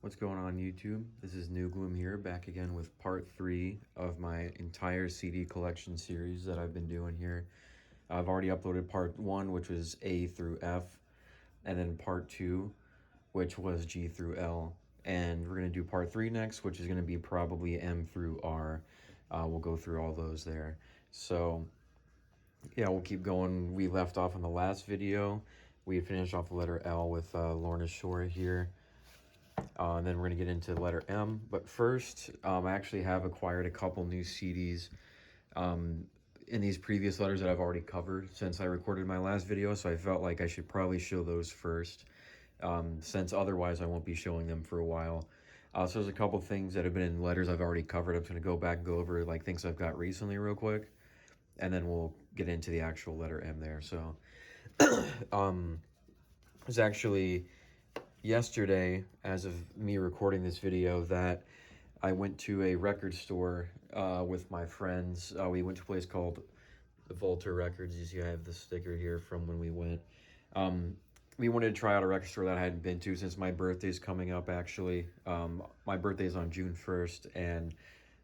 What's going on YouTube? This is New Gloom here, back again with part 3 of my entire CD collection series that I've been doing here. I've already uploaded part 1, which was A through F, and then part 2, which was G through L. And we're going to do part 3 next, which is going to be probably M through R. We'll go through all those there. So, yeah, we'll keep going. We left off in the last video. We had finished off the letter L with Lorna Shore here. And then we're going to get into the letter M. But first, I actually have acquired a couple new CDs in these previous letters that I've already covered since I recorded my last video. So I felt like I should probably show those first, since otherwise I won't be showing them for a while. So there's a couple things that have been in letters I've already covered. I'm just going to go back and go over like things I've got recently real quick. And then we'll get into the actual letter M there. So it's actually yesterday, as of me recording this video, that I went to a record store with my friends. We went to a place called the Volta Records. You see I have the sticker here from when we went. We wanted to try out a record store that I hadn't been to since my birthday's coming up, actually. My birthday's on June 1st, and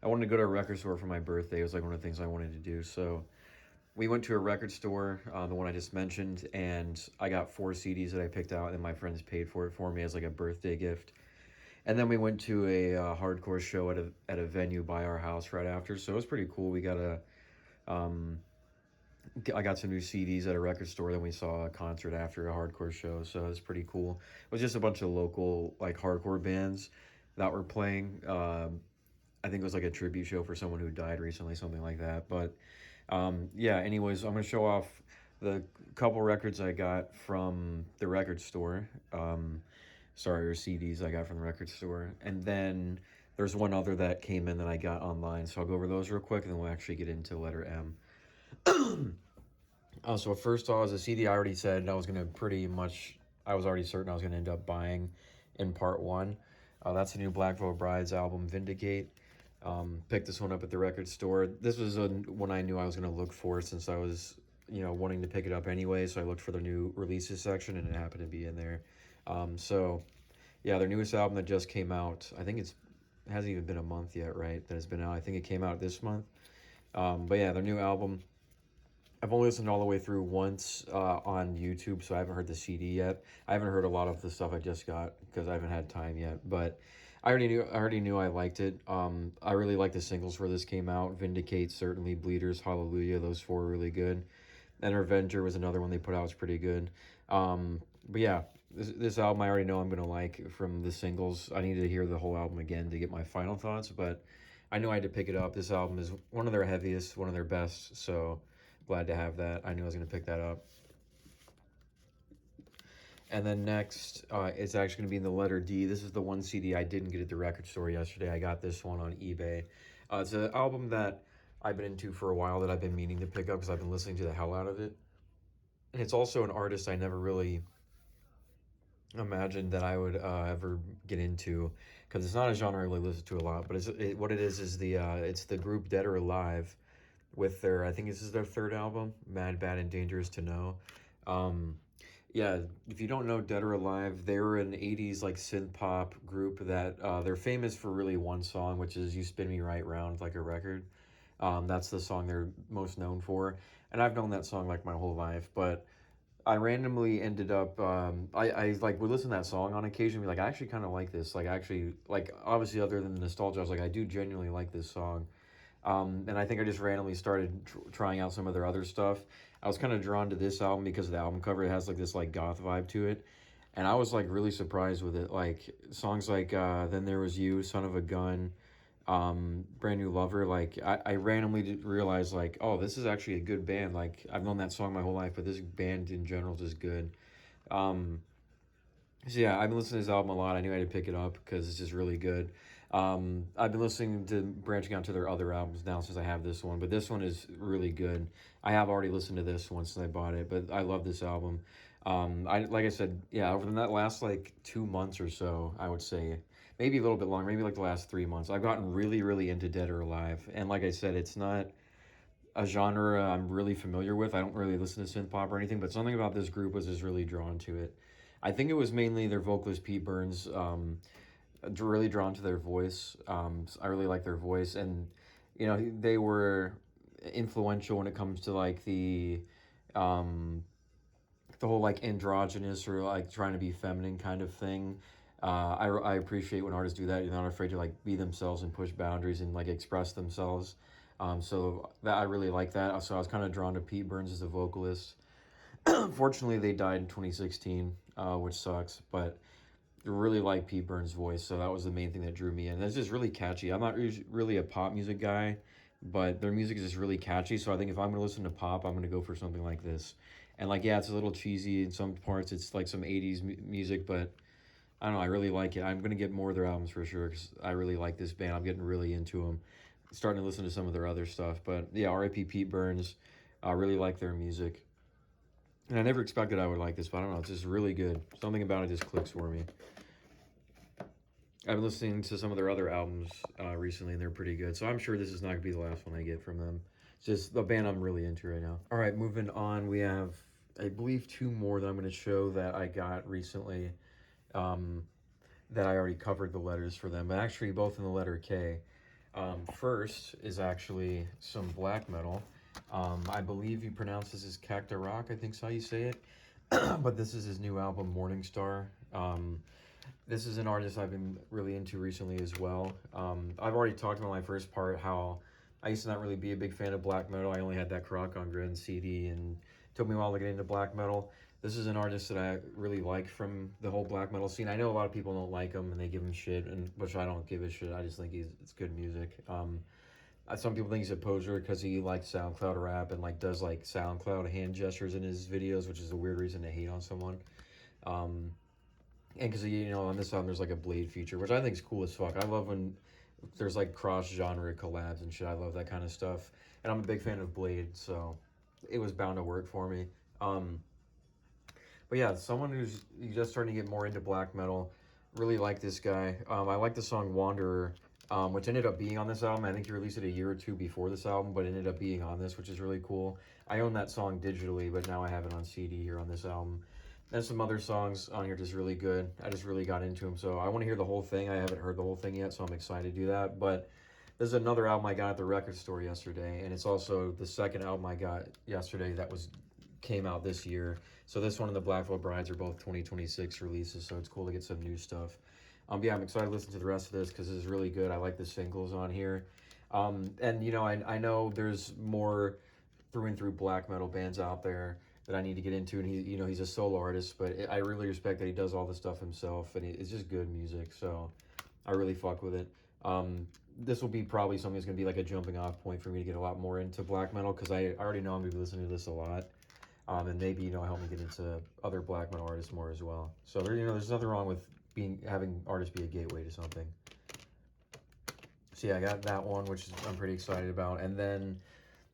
I wanted to go to a record store for my birthday. It was like one of the things I wanted to do, so we went to a record store, the one I just mentioned, and I got 4 CDs that I picked out, and my friends paid for it for me as like a birthday gift. And then we went to a hardcore show at a venue by our house right after, so it was pretty cool. We got I got some new CDs at a record store, then we saw a concert after a hardcore show, so it was pretty cool. It was just a bunch of local like hardcore bands that were playing. I think it was like a tribute show for someone who died recently, something like that. But yeah, anyways, I'm going to show off the couple records I got from the record store. Sorry, or CDs I got from the record store. And then there's one other that came in that I got online. So I'll go over those real quick, and then we'll actually get into letter M. So first off, was a CD I already said I was going to I was already certain I was going to end up buying in part 1. That's the new Black Veil Brides album, Vindicate. Picked this one up at the record store. This was one I knew I was going to look for since I was, wanting to pick it up anyway. So I looked for the new releases section, and it happened to be in there. So yeah, their newest album that just came out. I think it hasn't even been a month yet, right? That it's been out. I think it came out this month. But yeah, their new album. I've only listened all the way through once on YouTube, so I haven't heard the CD yet. I haven't heard a lot of the stuff I just got because I haven't had time yet. But I already knew I liked it. I really liked the singles where this came out. Vindicate, certainly. Bleeders, Hallelujah. Those 4 were really good. And Revenger was another one they put out. Was pretty good. But yeah, this album I already know I'm going to like from the singles. I need to hear the whole album again to get my final thoughts, but I knew I had to pick it up. This album is one of their heaviest, one of their best, so glad to have that. I knew I was going to pick that up. And then next, it's actually going to be in the letter D. This is the one CD I didn't get at the record store yesterday. I got this one on eBay. It's an album that I've been into for a while that I've been meaning to pick up because I've been listening to the hell out of it. And it's also an artist I never really imagined that I would ever get into, because it's not a genre I really listen to a lot. But what it is it's the group Dead or Alive with their, I think this is their 3rd album, Mad, Bad, and Dangerous to Know. Yeah, if you don't know Dead or Alive, they were an 80s like synth pop group that they're famous for really one song, which is You Spin Me Right Round Like a Record. That's the song they're most known for. And I've known that song like my whole life, but I randomly ended up, I like would listen to that song on occasion and be like, I actually kind of like this. Like, actually, like, obviously other than the nostalgia, I was like, I do genuinely like this song. And I think I just randomly started trying out some of their other stuff. I was kind of drawn to this album because of the album cover. It has like this like goth vibe to it. And I was like really surprised with it. Like songs like Then There Was You, Son of a Gun, Brand New Lover. Like I randomly realized like, oh, this is actually a good band. Like I've known that song my whole life, but this band in general is just good. So yeah, I've been listening to this album a lot. I knew I had to pick it up because it's just really good. I've been listening to, branching out to their other albums now since I have this one, but this one is really good. I have already listened to this one since I bought it, but I love this album. Like I said, yeah, over that last like 2 months or so, I would say, maybe a little bit longer, maybe like the last 3 months, I've gotten really, really into Dead or Alive. And like I said, it's not a genre I'm really familiar with. I don't really listen to synth pop or anything, but something about this group was just really drawn to it. I think it was mainly their vocalist Pete Burns. really drawn to their voice. I really like their voice, and you know they were influential when it comes to like um, the whole like androgynous or like trying to be feminine kind of thing. I appreciate when artists do that. You're not afraid to like be themselves and push boundaries and like express themselves. So that I really like that. So I was kind of drawn to Pete Burns as a vocalist. Unfortunately, they died in 2016, which sucks. But I really like Pete Burns' voice, so that was the main thing that drew me in. It's just really catchy. I'm not really a pop music guy, but their music is just really catchy. So I think if I'm gonna listen to pop, I'm gonna go for something like this. And like, yeah, it's a little cheesy in some parts. It's like some '80s music, but I don't know. I really like it. I'm gonna get more of their albums for sure because I really like this band. I'm getting really into them. Starting to listen to some of their other stuff, but yeah, R.I.P. Pete Burns. I really like their music. And I never expected I would like this, but I don't know. It's just really good. Something about it just clicks for me. I've been listening to some of their other albums recently, and they're pretty good. So I'm sure this is not going to be the last one I get from them. It's just the band I'm really into right now. All right, moving on. We have, I believe, two more that I'm going to show that I got recently that I already covered the letters for them, but actually both in the letter K. First is actually some black metal. I believe you pronounce this as Këkht, I think is how you say it. But this is his new album, Morning Star. This is an artist I've been really into recently as well. I've already talked about my first part how I used to not really be a big fan of black metal. I only had that Croc on Grin CD, and it took me a while to get into black metal. This is an artist that I really like from the whole black metal scene. I know a lot of people don't like him and they give him shit, and which I don't give a shit. I just think it's good music. Some people think he's a poser because he likes SoundCloud rap and like does like SoundCloud hand gestures in his videos, which is a weird reason to hate on someone. And because, you know, on this album there's like a Blade feature, which I think is cool as fuck. I love when there's like cross-genre collabs and shit. I love that kind of stuff. And I'm a big fan of Blade, so it was bound to work for me. But yeah, someone who's just starting to get more into black metal. Really like this guy. I like the song Wanderer, which ended up being on this album. I think he released it a year or two before this album, but it ended up being on this, which is really cool. I own that song digitally, but now I have it on CD here on this album. There's some other songs on here just really good. I just really got into them, so I want to hear the whole thing. I haven't heard the whole thing yet, so I'm excited to do that. But there's another album I got at the record store yesterday, and it's also the second album I got yesterday that came out this year. So this one and the Black Veil Brides are both 2026 releases, so it's cool to get some new stuff. Yeah, I'm excited to listen to the rest of this because it's really good. I like the singles on here. And, you know, I know there's more through and through black metal bands out there that I need to get into, and he's a solo artist, but I really respect that he does all the stuff himself, and it's just good music, so I really fuck with it. This will be probably something that's going to be like a jumping off point for me to get a lot more into black metal, because I already know I'm going to be listening to this a lot, and maybe, help me get into other black metal artists more as well. So there's nothing wrong with having artists be a gateway to something. So yeah, I got that one, which I'm pretty excited about, and then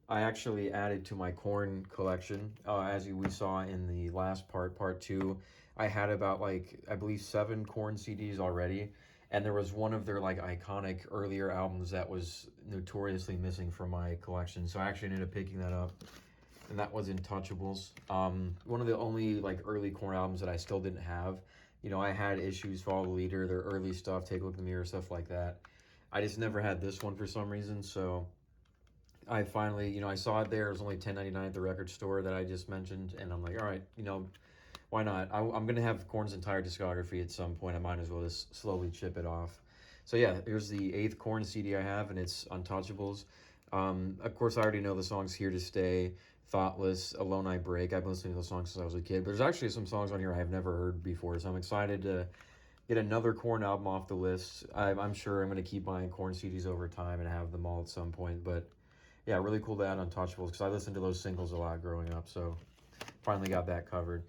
I actually added to my Korn collection, as we saw in the last part 2. I had about, like, I believe 7 Korn CDs already, and there was one of their, like, iconic earlier albums that was notoriously missing from my collection, so I actually ended up picking that up, and that was Untouchables. One of the only, like, early Korn albums that I still didn't have. I had Issues, Follow the Leader, their early stuff, Take a Look in the Mirror, stuff like that. I just never had this one for some reason, so I finally, I saw it there. It was only $10.99 at the record store that I just mentioned, and I'm like, all right, why not? I'm gonna have Korn's entire discography at some point. I might as well just slowly chip it off. So yeah, here's the 8th Korn CD I have, and it's Untouchables. Of course, I already know the songs Here to Stay, Thoughtless, Alone I Break. I've been listening to those songs since I was a kid. But there's actually some songs on here I've never heard before, so I'm excited to get another Korn album off the list. I'm sure I'm gonna keep buying Korn CDs over time and have them all at some point, but yeah, really cool to add Untouchables because I listened to those singles a lot growing up, so finally got that covered.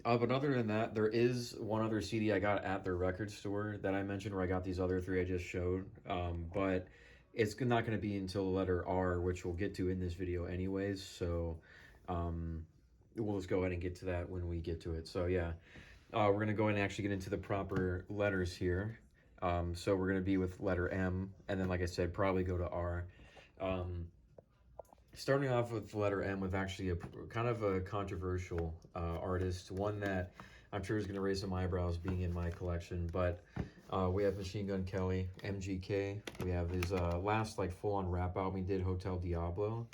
But other than that, there is one other CD I got at the record store that I mentioned where I got these other 3 I just showed, but it's not going to be until the letter R, which we'll get to in this video anyways, so we'll just go ahead and get to that when we get to it. So yeah, we're going to go ahead and actually get into the proper letters here. So we're going to be with letter M, and then, like I said, probably go to R. Starting off with the letter M with actually a kind of a controversial artist, one that I'm sure is going to raise some eyebrows being in my collection, but We have Machine Gun Kelly, M.D.C. We have his last like full-on rap album he did, Hotel Diablo.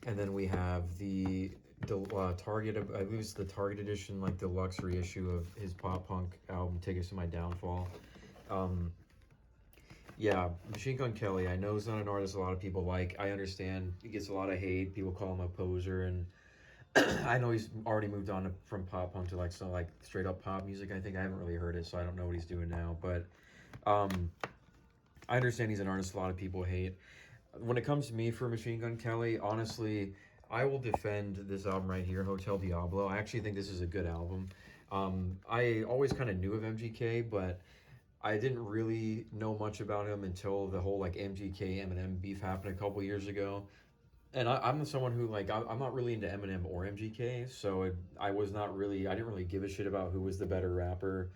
And then we have the Target, I believe it's the Target edition, like deluxe reissue of his pop punk album, Tickets to My Downfall. Yeah, Machine Gun Kelly, I know he's not an artist a lot of people like. I understand he gets a lot of hate. People call him a poser, and I know he's already moved on from pop punk to like some like straight up pop music. I think I haven't really heard it, so I don't know what he's doing now. But I understand he's an artist a lot of people hate. When it comes to me for Machine Gun Kelly, honestly, I will defend this album right here, Hotel Diablo. I actually think this is a good album. I always kind of knew of M.D.C, but I didn't really know much about him until the whole like M.D.C Eminem beef happened a couple years ago. And I'm someone who like I'm not really into Eminem or M.D.C, so I was not really, I didn't really give a shit about who was the better rapper,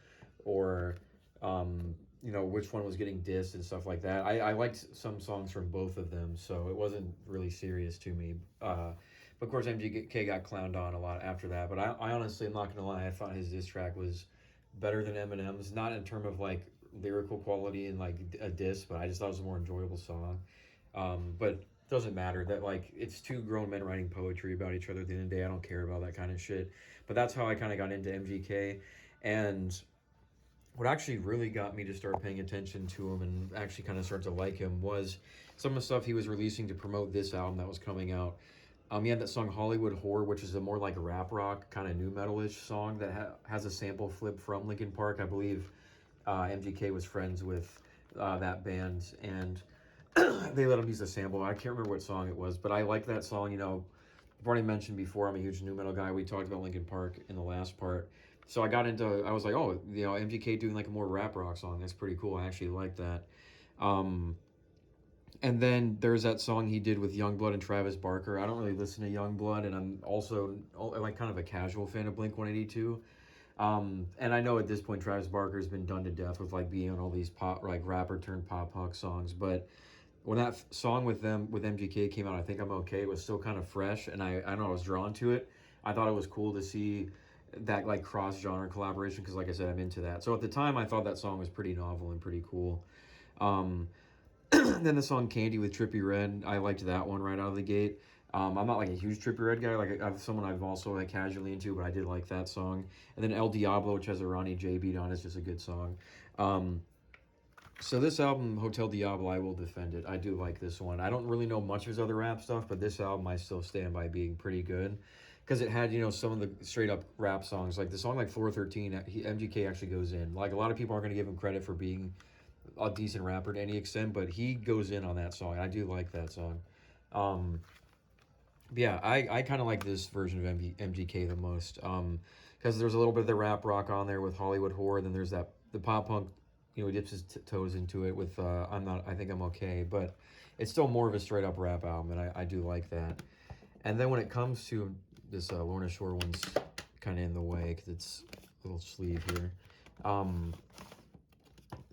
or you know, which one was getting dissed and stuff like that. I liked some songs from both of them, so it wasn't really serious to me. But of course, M.D.C got clowned on a lot after that. But I honestly, I'm not gonna lie, I thought his diss track was better than Eminem's, not in terms of like lyrical quality and like a diss, but I just thought it was a more enjoyable song. But doesn't matter, that like it's two grown men writing poetry about each other at the end of the day. I don't care about that kind of shit. But that's how I kind of got into M.D.C. And what actually really got me to start paying attention to him and actually kind of start to like him was some of the stuff he was releasing to promote this album that was coming out. He had that song Hollywood Whore, which is a more like rap rock kind of new metal-ish song that has a sample flip from Linkin Park. I believe M.D.C was friends with that band, and they let him use the sample. I can't remember what song it was, but I like that song. You know, I've already mentioned before, I'm a huge new metal guy. We talked about Linkin Park in the last part. So I was like, oh, you know, M.D.C doing like a more rap rock song. That's pretty cool. I actually like that. And then there's that song he did with Youngblood and Travis Barker. I don't really listen to Youngblood, and I'm also like kind of a casual fan of Blink-182. And I know at this point Travis Barker's been done to death with like being on all these pop, like rapper turned pop punk songs. But when that song with M.D.C came out, I Think I'm Okay, it was still kind of fresh, and I don't know, I was drawn to it. I thought it was cool to see that like cross genre collaboration, because like I said, I'm into that. So at the time, I thought that song was pretty novel and pretty cool. Then the song Candy with Trippie Redd, I liked that one right out of the gate. I'm not like a huge Trippie Redd guy, like I'm someone I've also like casually into, but I did like that song. And then El Diablo, which has a Ronnie J beat on, is just a good song. So this album, Hotel Diablo, I will defend it. I do like this one. I don't really know much of his other rap stuff, but this album I still stand by being pretty good, because it had, you know, some of the straight up rap songs, like the song like Floor 13. M.D.C actually goes in. Like a lot of people aren't going to give him credit for being a decent rapper to any extent, but he goes in on that song. I do like that song. Yeah, I kind of like this version of M.D.C the most, because there's a little bit of the rap rock on there with Hollywood Whore. Then there's the pop punk, you know, he dips his toes into it with I Think I'm Okay, but it's still more of a straight up rap album, and I do like that. And then when it comes to this Lorna Shore one's kind of in the way because it's a little sleeve here.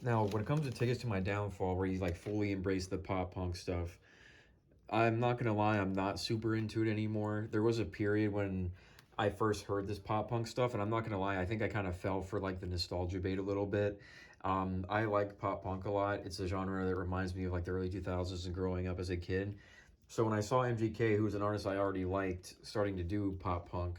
Now, when it comes to Tickets to My Downfall, where he's like fully embraced the pop punk stuff, I'm not gonna lie, I'm not super into it anymore. There was a period when I first heard this pop punk stuff, and I'm not gonna lie, I think I kind of fell for like the nostalgia bait a little bit. I like pop punk a lot. It's a genre that reminds me of like the early 2000s and growing up as a kid. So when I saw M.D.C, who was an artist I already liked, starting to do pop punk,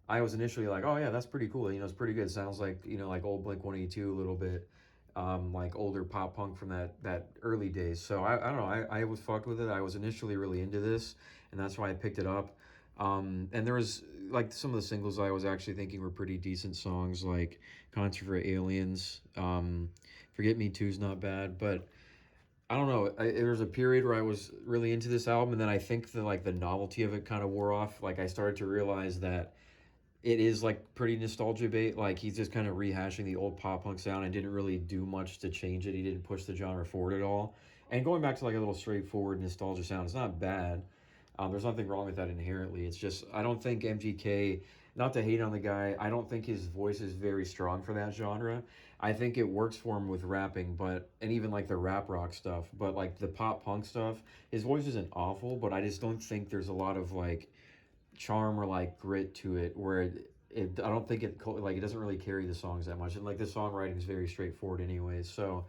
I was initially like, oh yeah, that's pretty cool. You know, it's pretty good. Sounds like, you know, like old Blink-182 a little bit, like older pop punk from that early days. So I don't know. I was fucked with it. I was initially really into this, and that's why I picked it up. And there was like some of the singles I was actually thinking were pretty decent songs, like Concert for Aliens. Forget Me Too's not bad, but I don't know. There was a period where I was really into this album, and then I think the novelty of it kind of wore off. Like I started to realize that it is like pretty nostalgia bait. Like he's just kind of rehashing the old pop punk sound and didn't really do much to change it. He didn't push the genre forward at all. And going back to like a little straightforward nostalgia sound, it's not bad. There's nothing wrong with that inherently. It's just I don't think M.D.C, not to hate on the guy, I don't think his voice is very strong for that genre. I think it works for him with rapping, but and even like the rap rock stuff, but like the pop punk stuff, his voice isn't awful, but I just don't think there's a lot of like charm or like grit to it where I don't think it like it doesn't really carry the songs that much, and like the songwriting is very straightforward anyways. So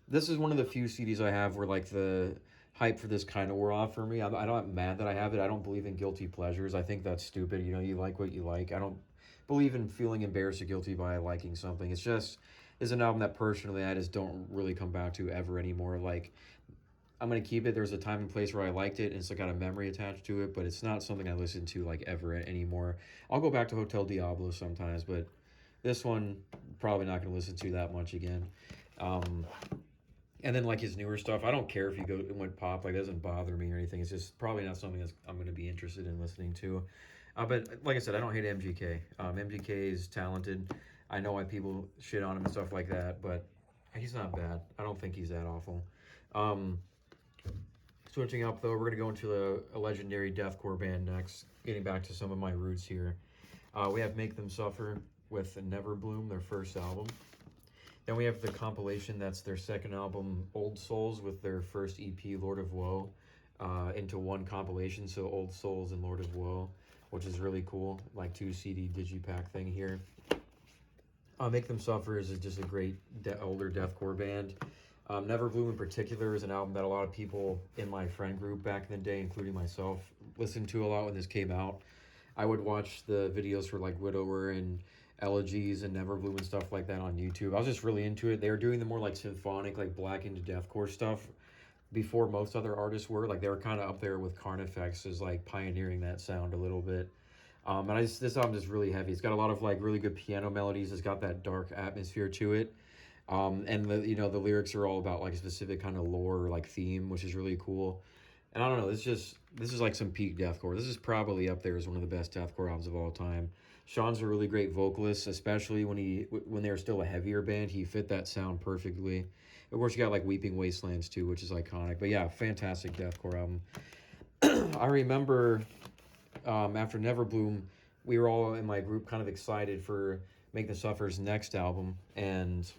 this is one of the few CDs I have where like the hype for this kind of wore off for me. I'm not mad that I have it. I don't believe in guilty pleasures. I think that's stupid. You know, you like what you like. I don't believe in feeling embarrassed or guilty by liking something. It's just is an album that personally I just don't really come back to ever anymore. Like I'm gonna keep it. There's a time and place where I liked it, and it's got a memory attached to it, but it's not something I listen to like ever anymore. I'll go back to Hotel Diablo sometimes, but this one probably not gonna listen to that much again. Um, and then like his newer stuff, I don't care if you go and went pop. Like it doesn't bother me or anything. It's just probably not something that I'm gonna be interested in listening to. But like I said, I don't hate MGK. MGK is talented. I know why people shit on him and stuff like that, but he's not bad. I don't think he's that awful. Um, Switching up though, we're gonna go into a legendary deathcore band next. Getting back to some of my roots here, we have Make Them Suffer with Never Bloom, their first album. Then we have the compilation that's their second album, Old Souls, with their first EP, Lord of Woe, into one compilation. So Old Souls and Lord of Woe, which is really cool, like 2 CD digipack thing here. Make Them Suffer is just a great older deathcore band. Never Bloom in particular is an album that a lot of people in my friend group back in the day, including myself, listened to a lot when this came out. I would watch the videos for like Widower and Elegies and Never Bloom and stuff like that on YouTube. I was just really into it. They were doing the more like symphonic, like blackened deathcore stuff before most other artists were. Like they were kind of up there with Carnifex as like pioneering that sound a little bit. This album is really heavy. It's got a lot of like really good piano melodies. It's got that dark atmosphere to it. And the lyrics are all about like a specific kind of lore or like theme, which is really cool. And I don't know, this is like some peak deathcore. This is probably up there as one of the best deathcore albums of all time. Sean's a really great vocalist, especially when they were still a heavier band. He fit that sound perfectly. Of course, you got like Weeping Wastelands too, which is iconic. But yeah, fantastic deathcore album. I remember after Never Bloom, we were all in my group kind of excited for Make the Suffer's next album, and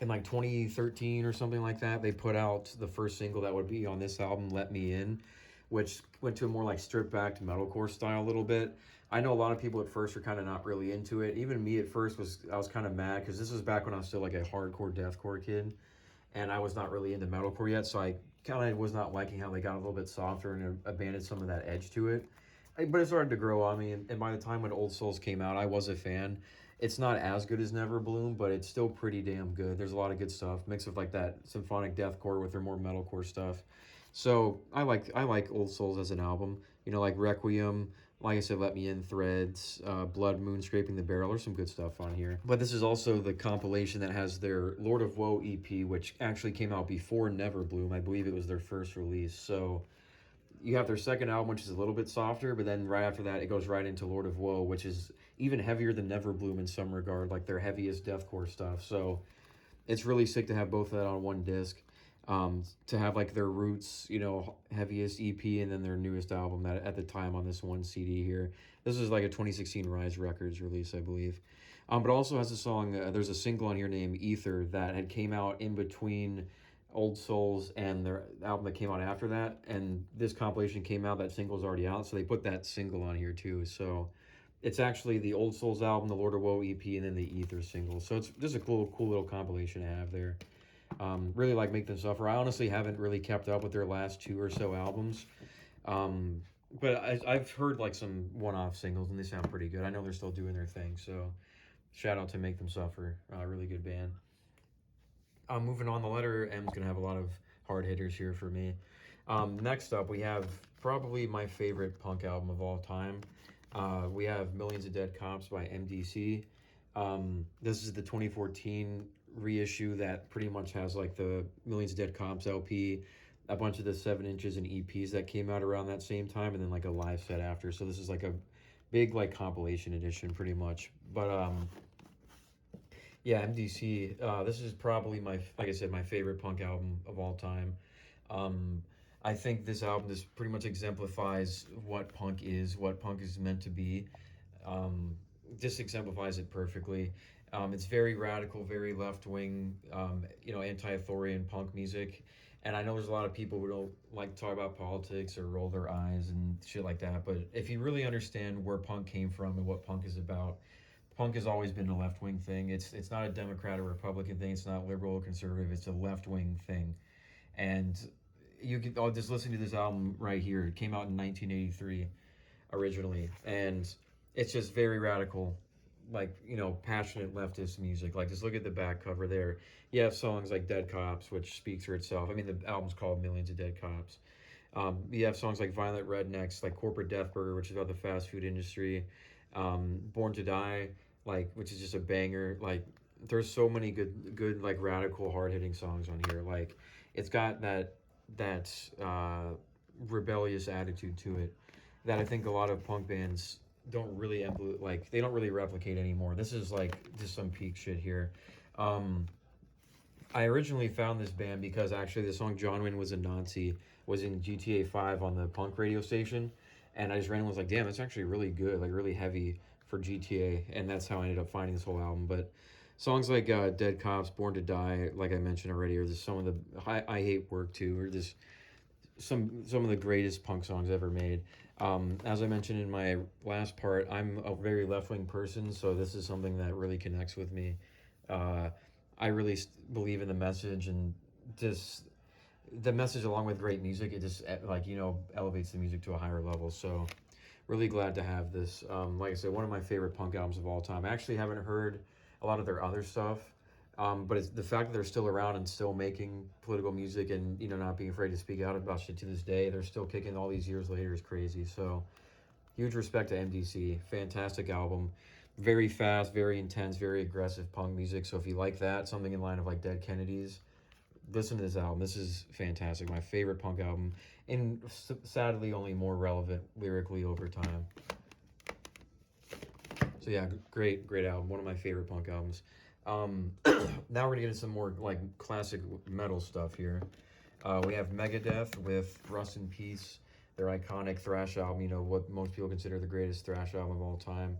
in like 2013 or something like that, they put out the first single that would be on this album, Let Me In, which went to a more like stripped back to metalcore style a little bit. I know a lot of people at first were kind of not really into it. Even me at first I was kind of mad because this was back when I was still like a hardcore deathcore kid, and I was not really into metalcore yet, so I kind of was not liking how they got a little bit softer and abandoned some of that edge to it. But it started to grow on me, and by the time when Old Souls came out, I was a fan. It's not as good as Never Bloom, but it's still pretty damn good. There's a lot of good stuff, mixed with like that symphonic deathcore with their more metalcore stuff. So I like Old Souls as an album. You know, like Requiem, like I said, Let Me In, Threads, Blood Moon, Scraping the Barrel. There's some good stuff on here. But this is also the compilation that has their Lord of Woe EP, which actually came out before Never Bloom. I believe it was their first release. So you have their second album, which is a little bit softer, but then right after that, it goes right into Lord of Woe, which is even heavier than Never Bloom in some regard, like their heaviest deathcore stuff. So it's really sick to have both of that on one disc. To have like their Roots, heaviest EP, and then their newest album at the time on this one CD here. This is like a 2016 Rise Records release, I believe. But also has a song, there's a single on here named Ether that had came out in between Old Souls and their album that came out after that, and this compilation came out, that single's already out, so they put that single on here too. So it's actually the Old Souls album, the Lord of Woe EP, and then the Ether single. So it's just a cool little compilation to have there. Really like Make Them Suffer. I honestly haven't really kept up with their last 2 or so albums. But I've heard like some one-off singles, and they sound pretty good. I know they're still doing their thing, so shout out to Make Them Suffer. Really good band. Moving on, the letter M is going to have a lot of hard hitters here for me. Next up, we have probably my favorite punk album of all time. We have Millions of Dead Cops by M.D.C. This is the 2014 reissue that pretty much has like the Millions of Dead Cops LP, a bunch of the 7 inches and EPs that came out around that same time, and then like a live set after. So this is like a big like compilation edition pretty much. But yeah, M.D.C. This is probably like I said, my favorite punk album of all time. I think this album just pretty much exemplifies what punk is meant to be. Just exemplifies it perfectly. It's very radical, very left wing, anti-authoritarian punk music. And I know there's a lot of people who don't like to talk about politics or roll their eyes and shit like that. But if you really understand where punk came from and what punk is about, punk has always been a left wing thing. It's not a Democrat or Republican thing. It's not liberal or conservative. It's a left wing thing. And you can just listen to this album right here. It came out in 1983 originally, and it's just very radical, like, passionate leftist music. Like, just look at the back cover there. You have songs like Dead Cops, which speaks for itself. I mean, the album's called Millions of Dead Cops. You have songs like Violent Rednecks, like Corporate Death Burger, which is about the fast food industry. Born to Die, like, which is just a banger. Like, there's so many good like radical, hard hitting songs on here. Like, it's got that rebellious attitude to it that I think a lot of punk bands don't really like. They don't really replicate anymore. This is like just some peak shit here. I originally found this band because actually the song John Wayne Was a Nazi was in GTA 5 on the punk radio station, and I just randomly was like, damn, that's actually really good, like really heavy for GTA, and that's how I ended up finding this whole album. But songs like Dead Cops, Born to Die, like I mentioned already, or just some of the I Hate Work Too, or just some of the greatest punk songs ever made. As I mentioned in my last part, I'm a very left-wing person, so this is something that really connects with me. I really believe in the message, and just the message along with great music, it just like, elevates the music to a higher level. So really glad to have this. Like I said, one of my favorite punk albums of all time. I actually haven't heard a lot of their other stuff, but it's the fact that they're still around and still making political music, and not being afraid to speak out about shit to this day. They're still kicking all these years later is crazy. So huge respect to M.D.C. Fantastic album. Very fast, very intense, very aggressive punk music. So if you like that, something in line of like Dead Kennedys, listen to this album. This is fantastic. My favorite punk album, and sadly only more relevant lyrically over time. So yeah, great album. One of my favorite punk albums. Now we're gonna get into some more like classic metal stuff here. We have Megadeth with Rust in Peace, their iconic thrash album. What most people consider the greatest thrash album of all time.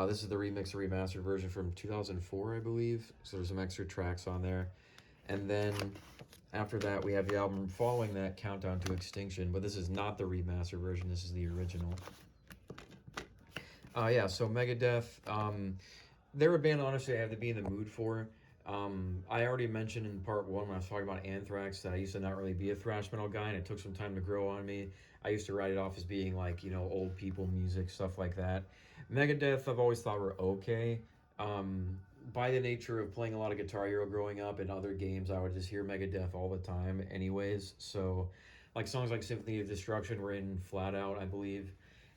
This is the remix or remastered version from 2004, I believe. So there's some extra tracks on there. And then after that, we have the album following that, Countdown to Extinction. But this is not the remastered version. This is the original. So Megadeth, they're a band, honestly, I have to be in the mood for. I already mentioned in part one when I was talking about Anthrax that I used to not really be a thrash metal guy, and it took some time to grow on me. I used to write it off as being like, old people music, stuff like that. Megadeth, I've always thought were okay. By the nature of playing a lot of Guitar Hero growing up and other games, I would just hear Megadeth all the time anyways. So, like, songs like Symphony of Destruction were in Flat Out, I believe.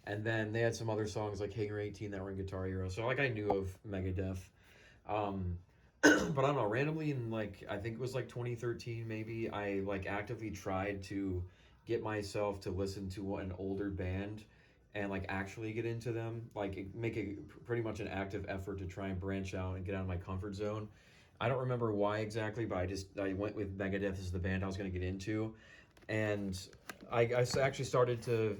And then they had some other songs like Hangar 18 that were in Guitar Hero. So, like, I knew of Megadeth. But I don't know, randomly in, like, I think it was like 2013 maybe, I, like, actively tried to get myself to listen to an older band and, like, actually get into them, like, make a pretty much an active effort to try and branch out and get out of my comfort zone. I don't remember why exactly, but I went with Megadeth as the band I was going to get into, and I actually started to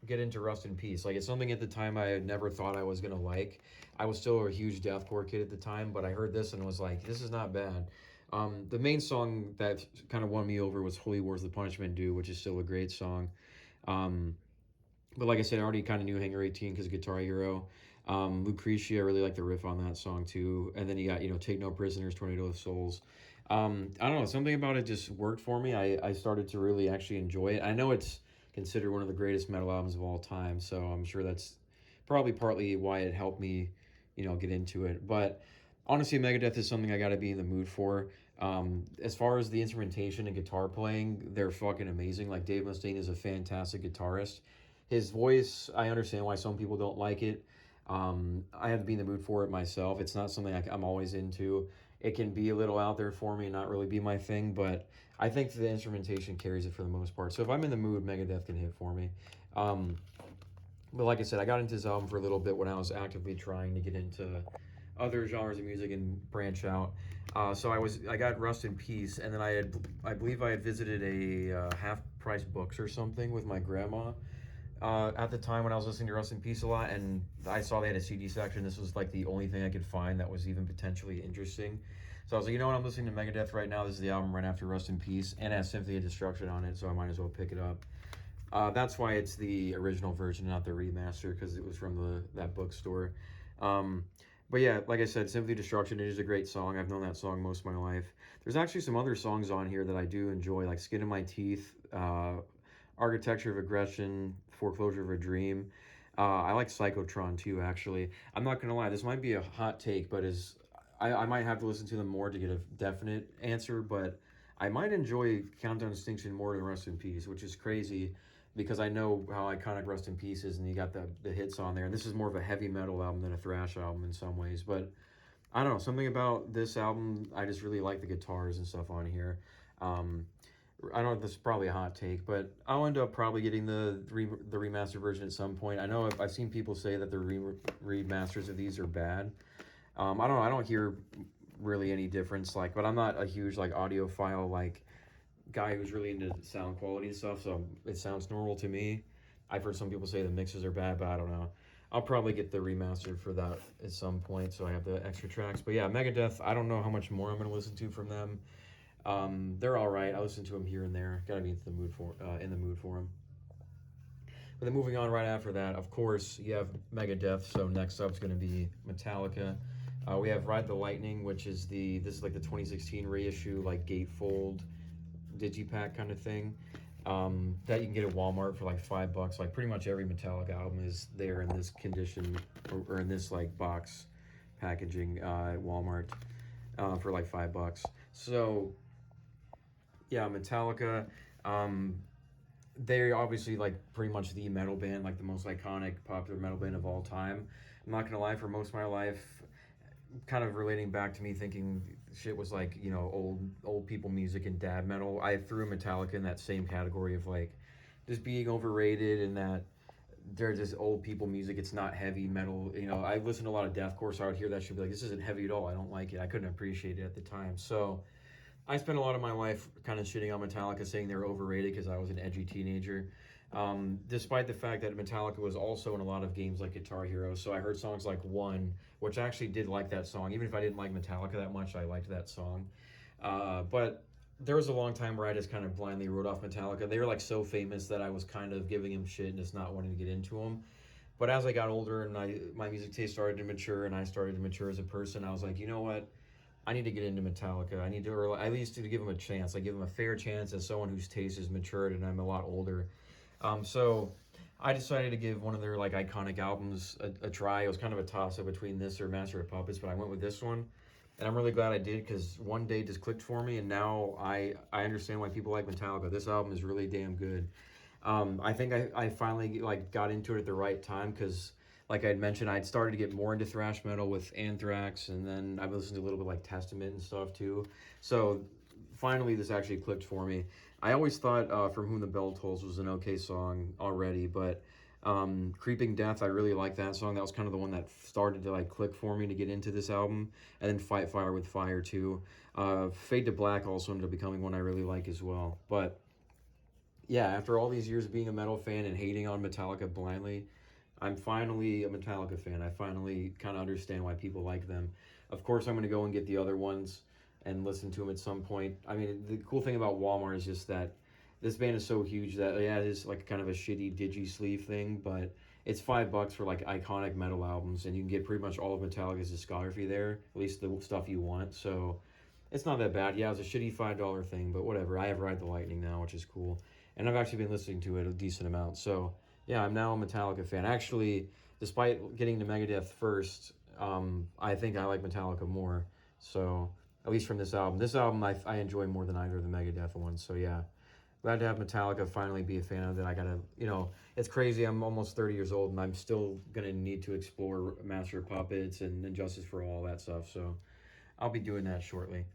get into Rust in Peace. Like, it's something at the time I had never thought I was going to like. I was still a huge deathcore kid at the time, but I heard this and was like, this is not bad. The main song that kind of won me over was Holy War's The Punishment Due, which is still a great song. But like I said, I already kind of knew Hangar 18 because of Guitar Hero. Lucretia, I really like the riff on that song too. And then you got, Take No Prisoners, Tornado of Souls. I don't know, something about it just worked for me. I started to really actually enjoy it. I know it's considered one of the greatest metal albums of all time, so I'm sure that's probably partly why it helped me, get into it. But honestly, Megadeth is something I got to be in the mood for. As far as the instrumentation and guitar playing, they're fucking amazing. Like, Dave Mustaine is a fantastic guitarist. His voice, I understand why some people don't like it. I have to be in the mood for it myself. It's not something I'm always into. It can be a little out there for me and not really be my thing, but I think the instrumentation carries it for the most part. So if I'm in the mood, Megadeth can hit for me. But like I said, I got into this album for a little bit when I was actively trying to get into other genres of music and branch out. So I got Rust in Peace, and then I believe I had visited a half price books or something with my grandma at the time when I was listening to Rust in Peace a lot, and I saw they had a CD section. This was like the only thing I could find that was even potentially interesting. So I was like, you know what, I'm listening to Megadeth right now. This is the album right after Rust in Peace, and it has Symphony of Destruction on it, so I might as well pick it up. That's why it's the original version, not the remaster, because it was from that bookstore. But yeah, like I said, Symphony of Destruction, it is a great song. I've known that song most of my life. There's actually some other songs on here that I do enjoy, like Skin in My Teeth, Architecture of Aggression, Foreclosure of a Dream. I like Psychotron too, actually. I'm not gonna lie, this might be a hot take, but I might have to listen to them more to get a definite answer, but I might enjoy Countdown to Extinction more than Rust in Peace, which is crazy because I know how iconic Rust in Peace is, and you got the hits on there. And this is more of a heavy metal album than a thrash album in some ways, but I don't know, something about this album, I just really like the guitars and stuff on here. I know this is probably a hot take, but I'll end up probably getting the remastered version at some point. I know I've seen people say that the remasters of these are bad. I don't know. I don't hear really any difference. Like, but I'm not a huge like audiophile like guy who's really into sound quality and stuff. So it sounds normal to me. I've heard some people say the mixes are bad, but I don't know. I'll probably get the remastered for that at some point, so I have the extra tracks. But yeah, Megadeth. I don't know how much more I'm gonna listen to from them. They're all right. I listen to them here and there. Gotta be in the mood for them. But then moving on right after that, of course, you have Megadeth. So next up is going to be Metallica. We have Ride the Lightning, which is this is like the 2016 reissue, like gatefold digipack kind of thing. That you can get at Walmart for like $5. Like pretty much every Metallica album is there in this condition or in this like box packaging at Walmart for like $5. So yeah, Metallica. They're obviously like pretty much the metal band, like the most iconic, popular metal band of all time. I'm not gonna lie, for most of my life, kind of relating back to me thinking shit was like, you know, old people music and dad metal. I threw Metallica in that same category of like just being overrated and that they're just old people music. It's not heavy metal. You know, I listened to a lot of deathcore, so I would hear that shit be like, this isn't heavy at all. I don't like it. I couldn't appreciate it at the time. So I spent a lot of my life kind of shitting on Metallica, saying they were overrated because I was an edgy teenager. Despite the fact that Metallica was also in a lot of games like Guitar Hero, so I heard songs like One, which I actually did like that song. Even if I didn't like Metallica that much, I liked that song. But there was a long time where I just kind of blindly wrote off Metallica. They were like so famous that I was kind of giving them shit and just not wanting to get into them. But as I got older and my music taste started to mature and I started to mature as a person, I was like, you know what? I need to get into Metallica. I need to, or at least to give them a chance. I give them a fair chance as someone whose taste has matured and I'm a lot older. So I decided to give one of their like iconic albums a try. It was kind of a toss up between this or Master of Puppets, but I went with this one. And I'm really glad I did because one day just clicked for me, and now I understand why people like Metallica. This album is really damn good. I think I finally like got into it at the right time because, like I had mentioned, I'd started to get more into thrash metal with Anthrax, and then I've listened to a little bit like Testament and stuff too. So finally, this actually clicked for me. I always thought "From Whom the Bell Tolls" was an okay song already, but "Creeping Death," I really like that song. That was kind of the one that started to like click for me to get into this album, and then "Fight Fire with Fire" too. "Fade to Black" also ended up becoming one I really like as well, but yeah, after all these years of being a metal fan and hating on Metallica blindly, I'm finally a Metallica fan. I finally kind of understand why people like them. Of course, I'm going to go and get the other ones and listen to them at some point. I mean, the cool thing about Walmart is just that this band is so huge that, yeah, it is like kind of a shitty digi sleeve thing, but it's $5 for like iconic metal albums, and you can get pretty much all of Metallica's discography there, at least the stuff you want. So it's not that bad. Yeah, it's a shitty $5 thing, but whatever. I have Ride the Lightning now, which is cool. And I've actually been listening to it a decent amount. So yeah, I'm now a Metallica fan. Actually, despite getting to Megadeth first, I think I like Metallica more. So at least from this album. This album I enjoy more than either of the Megadeth ones. So yeah. Glad to have Metallica finally be a fan of it. I gotta, you know, it's crazy. I'm almost 30 years old and I'm still gonna need to explore Master of Puppets and Injustice for All that stuff. So I'll be doing that shortly.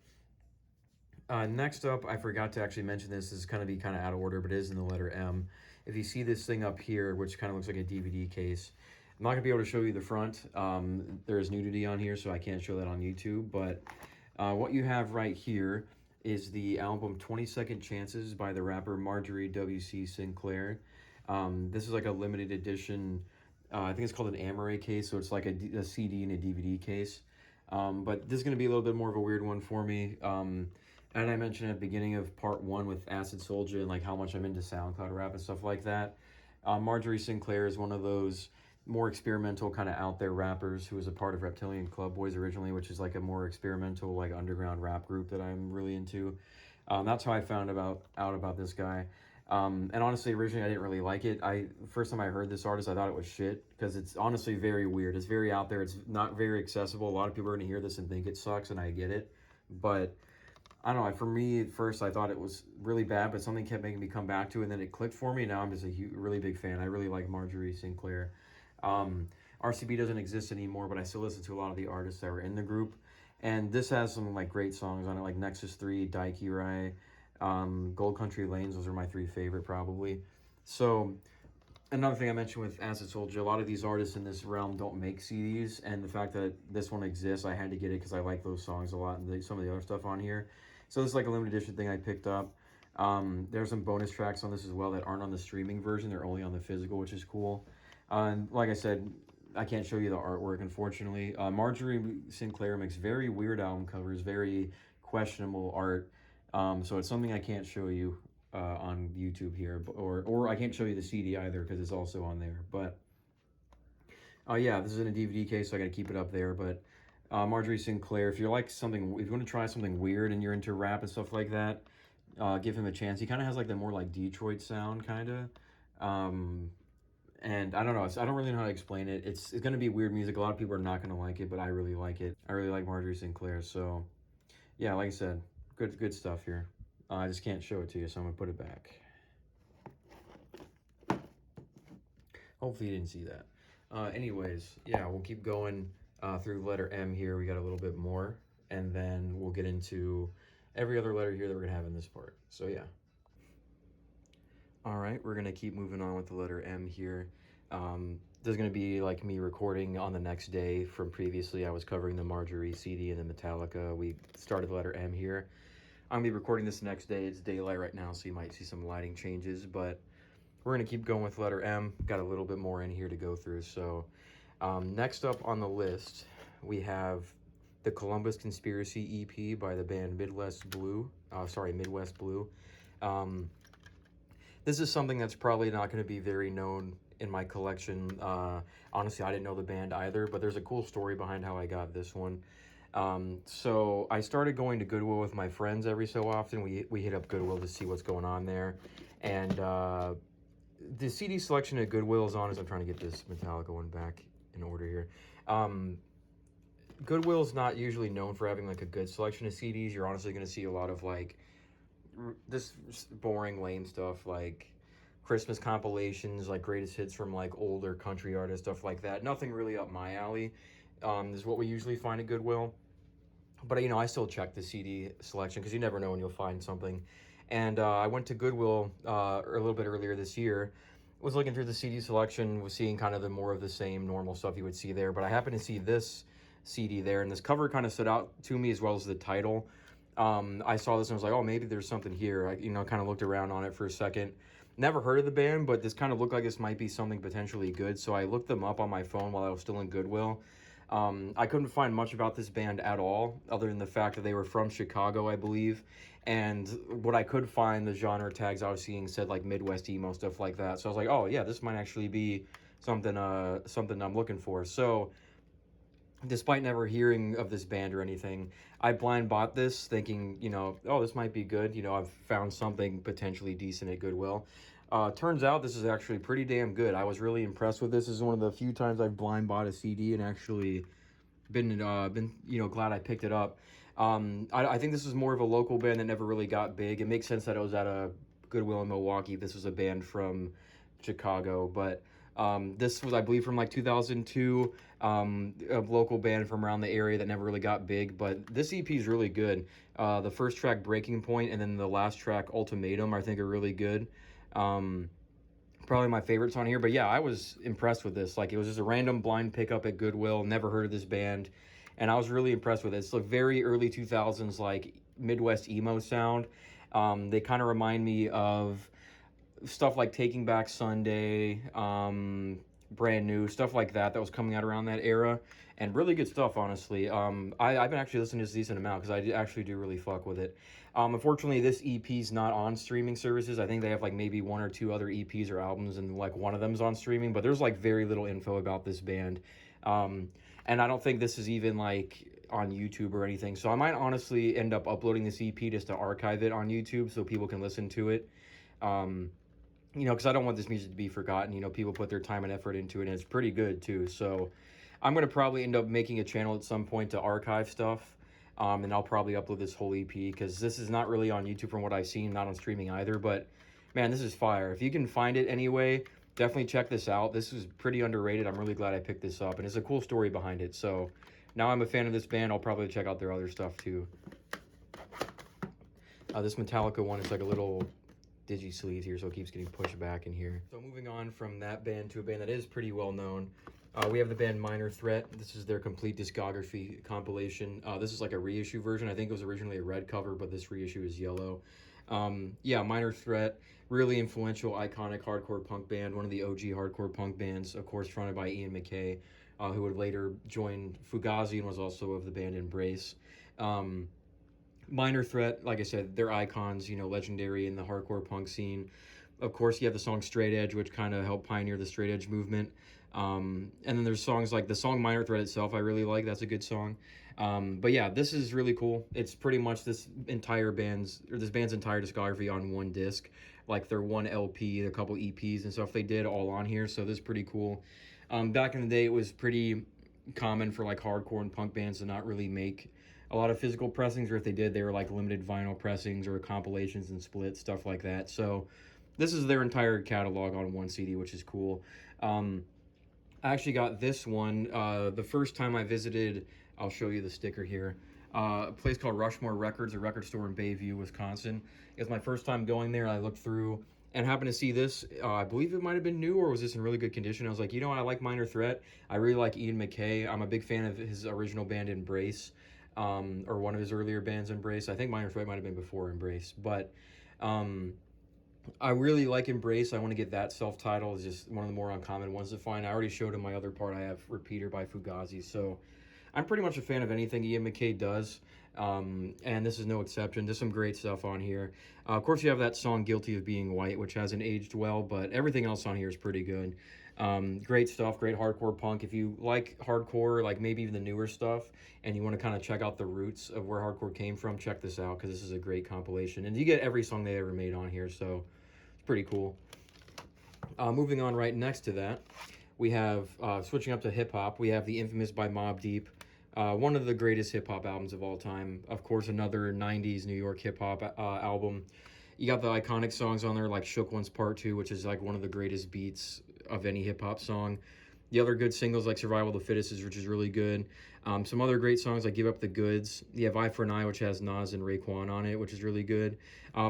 Next up, I forgot to actually mention this. This is going to be kind of out of order, but it is in the letter M. If you see this thing up here, which kind of looks like a DVD case, I'm not going to be able to show you the front. There is nudity on here, so I can't show that on YouTube. But what you have right here is the album 20 Second Chances by the rapper Marjorie W.C. Sinclair. This is like a limited edition. I think it's called an Aräkh case, so it's like a CD and a DVD case. But this is going to be a little bit more of a weird one for me. And I mentioned at the beginning of part one with Acid Soldier and like how much I'm into SoundCloud rap and stuff like that. Marjorie Sinclair is one of those more experimental kind of out there rappers who was a part of Reptilian Club Boys originally, which is like a more experimental like underground rap group that I'm really into. That's how I found out about this guy. And honestly, originally I didn't really like it. First time I heard this artist, I thought it was shit because it's honestly very weird. It's very out there. It's not very accessible. A lot of people are gonna hear this and think it sucks, and I get it. But I don't know. For me, at first I thought it was really bad, but something kept making me come back to it, and then it clicked for me. Now I'm just a really big fan. I really like Marjorie Sinclair. RCB doesn't exist anymore, but I still listen to a lot of the artists that were in the group. And this has some like great songs on it, like Nexus 3, Daikirai, Gold Country Lanes. Those are my three favorite probably. So another thing I mentioned with Acid Soldier, a lot of these artists in this realm don't make CDs, and the fact that this one exists, I had to get it because I like those songs a lot and some of the other stuff on here. So this is like a limited edition thing I picked up. There's some bonus tracks on this as well that aren't on the streaming version. They're only on the physical, which is cool. And like I said, I can't show you the artwork, unfortunately. Marjorie Sinclair makes very weird album covers, very questionable art. So it's something I can't show you on YouTube here, or I can't show you the CD either because it's also on there. But yeah, this is in a DVD case, so I got to keep it up there. But Marjorie Sinclair, if you want to try something weird and you're into rap and stuff like that, give him a chance. He kind of has like the more like Detroit sound, kind of. And I don't know, I don't really know how to explain it. It's going to be weird music. A lot of people are not going to like it, but I really like it. I really like Marjorie Sinclair. So yeah, like I said, good stuff here. I just can't show it to you, so I'm going to put it back. Hopefully you didn't see that. Anyways, yeah, we'll keep going through letter M here. We got a little bit more, and then we'll get into every other letter here that we're going to have in this part. So yeah. All right, we're going to keep moving on with the letter M here. There's going to be like me recording on the next day from previously. I was covering the Marjorie CD and the Metallica. We started the letter M here. I'm going to be recording this next day. It's daylight right now, so you might see some lighting changes, but we're going to keep going with letter M. Got a little bit more in here to go through. So next up on the list, we have the Columbus Conspiracy EP by the band Midwest Blue. This is something that's probably not going to be very known in my collection. Honestly, I didn't know the band either, but there's a cool story behind how I got this one. So I started going to Goodwill with my friends every so often. We hit up Goodwill to see what's going on there. And the CD selection at Goodwill is on, as I'm trying to get this Metallica one back in order here. Goodwill's not usually known for having like a good selection of CDs. You're honestly going to see a lot of like this boring lame stuff like Christmas compilations, like greatest hits from like older country artists, stuff like that. Nothing really up my alley. Is what we usually find at Goodwill. But you know, I still check the CD selection because you never know when you'll find something. And I went to Goodwill a little bit earlier this year. Was looking through the CD selection, was seeing kind of the more of the same normal stuff you would see there. But I happened to see this CD there, and this cover kind of stood out to me as well as the title. I saw this and was like, oh, maybe there's something here. I, kind of looked around on it for a second. Never heard of the band, but this kind of looked like this might be something potentially good. So I looked them up on my phone while I was still in Goodwill. I couldn't find much about this band at all, other than the fact that they were from Chicago, I believe. And what I could find, the genre tags I was seeing said like Midwest emo, stuff like that. So I was like, oh yeah, this might actually be something I'm looking for. So despite never hearing of this band or anything, I blind bought this thinking, oh, this might be good. I've found something potentially decent at Goodwill. Turns out this is actually pretty damn good. I was really impressed with this. This is one of the few times I've blind bought a CD and actually been glad I picked it up. I think this is more of a local band that never really got big. It makes sense that it was at a Goodwill in Milwaukee. This was a band from Chicago, but this was, I believe, from like 2002, a local band from around the area that never really got big, but this EP is really good. The first track, Breaking Point, and then the last track, Ultimatum, I think are really good. Probably my favorites on here, but yeah, I was impressed with this. Like, it was just a random blind pickup at Goodwill, never heard of this band, and I was really impressed with it. It's like very early 2000s, like Midwest emo sound. They kind of remind me of stuff like Taking Back Sunday, Brand New, stuff like that was coming out around that era, and really good stuff, honestly. I've been actually listening to this a decent amount, because actually do really fuck with it. Unfortunately, this EP's not on streaming services. I think they have like maybe 1 or 2 other EPs or albums, and like one of them's on streaming, but there's like very little info about this band. And I don't think this is even like on YouTube or anything. So I might honestly end up uploading this EP just to archive it on YouTube so people can listen to it. You know, because I don't want this music to be forgotten. You know, people put their time and effort into it, and it's pretty good too. So I'm going to probably end up making a channel at some point to archive stuff. And I'll probably upload this whole EP, because this is not really on YouTube from what I've seen, not on streaming either. But man, this is fire. If you can find it anyway, definitely check this out. This is pretty underrated. I'm really glad I picked this up, and it's a cool story behind it. So now I'm a fan of this band. I'll probably check out their other stuff too. This Metallica one is like a little digi sleeve here, so it keeps getting pushed back in here. So moving on from that band to a band that is pretty well known, we have the band Minor Threat. This is their complete discography compilation. This is like a reissue version. I think it was originally a red cover, but this reissue is yellow. Yeah, Minor Threat, really influential, iconic hardcore punk band, one of the OG hardcore punk bands, of course, fronted by Ian MacKaye, who would later join Fugazi and was also of the band Embrace. Minor Threat, like I said, they're icons, you know, legendary in the hardcore punk scene. Of course, you have the song Straight Edge, which kind of helped pioneer the straight edge movement. And then there's songs like the song Minor Threat itself, I really like. That's a good song. But yeah, this is really cool. It's pretty much this band's entire discography on one disc, like their one LP, a couple EPs and stuff they did all on here. So this is pretty cool. Back in the day, it was pretty common for like hardcore and punk bands to not really make a lot of physical pressings, or if they did, they were like limited vinyl pressings or compilations and splits, stuff like that. So this is their entire catalog on one CD, which is cool. I actually got this one the first time I visited. I'll show you the sticker here. A place called Rushmore Records, a record store in Bayview, Wisconsin. It was my first time going there. I looked through and happened to see this. I believe it might have been new, or was this in really good condition? I was like, you know what? I like Minor Threat. I really like Ian MacKaye. I'm a big fan of his original band Embrace. Or one of his earlier bands, Embrace. I think Minor Threat might have been before Embrace, but I really like Embrace. I want to get that self-titled. It's just one of the more uncommon ones to find. I already showed in my other part. I have Repeater by Fugazi, so I'm pretty much a fan of anything Ian MacKaye does, and this is no exception. There's some great stuff on here. Of course, you have that song Guilty of Being White, which hasn't aged well, but everything else on here is pretty good. Great stuff, great hardcore punk. If you like hardcore, like maybe even the newer stuff, and you want to kind of check out the roots of where hardcore came from, check this out, because this is a great compilation. And you get every song they ever made on here, so it's pretty cool. Moving on right next to that, we have, switching up to hip-hop, we have the infamous by Mobb Deep. One of the greatest hip-hop albums of all time. Of course, another 90s New York hip-hop album. You got the iconic songs on there, like Shook Ones Part 2, which is like one of the greatest beats of any hip-hop song. The other good singles like Survival of the Fittest, which is really good. Some other great songs like Give Up the Goods. You have Eye for an Eye, which has Nas and Raekwon on it, which is really good.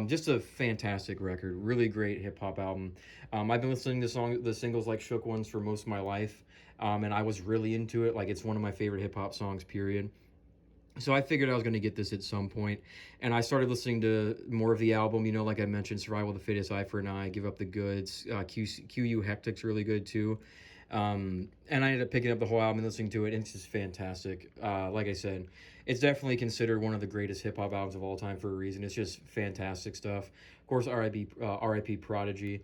Just a fantastic record. Really great hip-hop album. I've been listening to the singles like Shook Ones for most of my life, and I was really into it. Like, it's one of my favorite hip-hop songs, period. So I figured I was going to get this at some point, and I started listening to more of the album, you know, like I mentioned, Survival of the Fittest, Eye for an Eye, Give Up the Goods, QU Hectic's really good too. And I ended up picking up the whole album and listening to it, and it's just fantastic. Like I said, it's definitely considered one of the greatest hip-hop albums of all time for a reason. It's just fantastic stuff. Of course, R.I.P. Prodigy,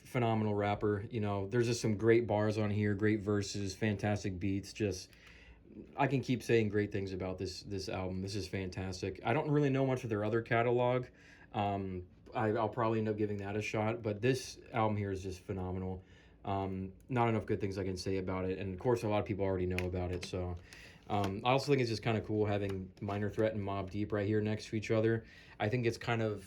phenomenal rapper. You know, there's just some great bars on here, great verses, fantastic beats, just... I can keep saying great things about this album. This is fantastic. I don't really know much of their other catalog. I'll probably end up giving that a shot, but this album here is just phenomenal. Not enough good things I can say about it, and of course a lot of people already know about it, so I also think it's just kind of cool having Minor Threat and Mobb Deep right here next to each other. I think it's kind of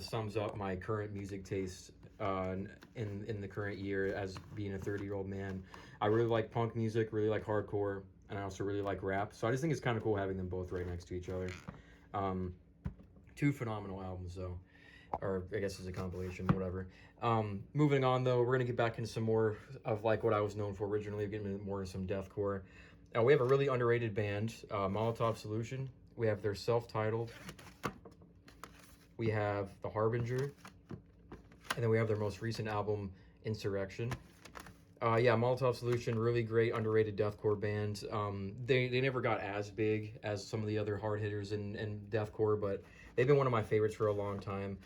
sums up my current music taste in the current year as being a 30-year-old man. I really like punk music, really like hardcore, and I also really like rap. So I just think it's kind of cool having them both right next to each other. Two phenomenal albums, though. Or I guess it's a compilation, whatever. Moving on, though, we're going to get back into some more of like what I was known for originally, getting more into some deathcore. We have a really underrated band, Molotov Solution. We have their self-titled. we have The Harbinger, and then we have their most recent album, Insurrection. Yeah, Molotov Solution, really great, underrated deathcore band. They never got as big as some of the other hard hitters in deathcore, but they've been one of my favorites for a long time.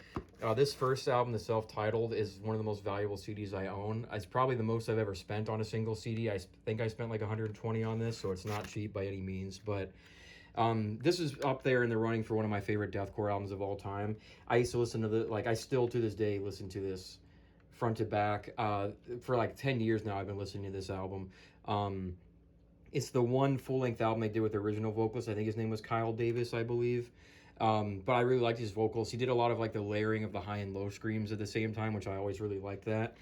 This first album, the self-titled, is one of the most valuable CDs I own. It's probably the most I've ever spent on a single CD. I think I spent like 120 on this, so it's not cheap by any means, but this is up there in the running for one of my favorite deathcore albums of all time. I used to listen to I still to this day listen to this front to back. For like 10 years now, I've been listening to this album. It's the one full-length album they did with the original vocalist. I think his name was Kyle Davis, I believe. But I really liked his vocals. He did a lot of like the layering of the high and low screams at the same time, which I always really liked that.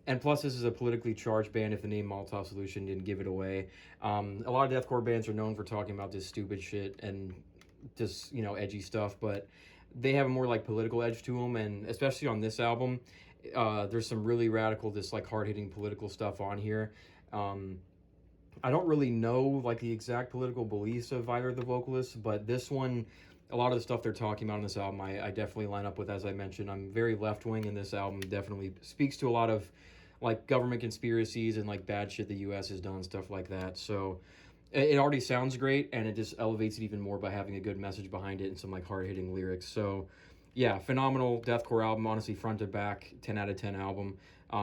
And plus, this is a politically charged band, if the name Molotov Solution didn't give it away. A lot of deathcore bands are known for talking about this stupid shit and just, you know, edgy stuff, but they have a more like political edge to them, and especially on this album, there's some really radical, just like hard-hitting political stuff on here. I don't really know like the exact political beliefs of either of the vocalists, but this one, a lot of the stuff they're talking about on this album, I definitely line up with. As I mentioned, I'm very left-wing, and this album definitely speaks to a lot of like government conspiracies and like bad shit the U.S. has done, stuff like that. So it already sounds great, and it just elevates it even more by having a good message behind it and some like hard-hitting lyrics. So yeah, phenomenal deathcore album, honestly, front to back, 10 out of 10 album. The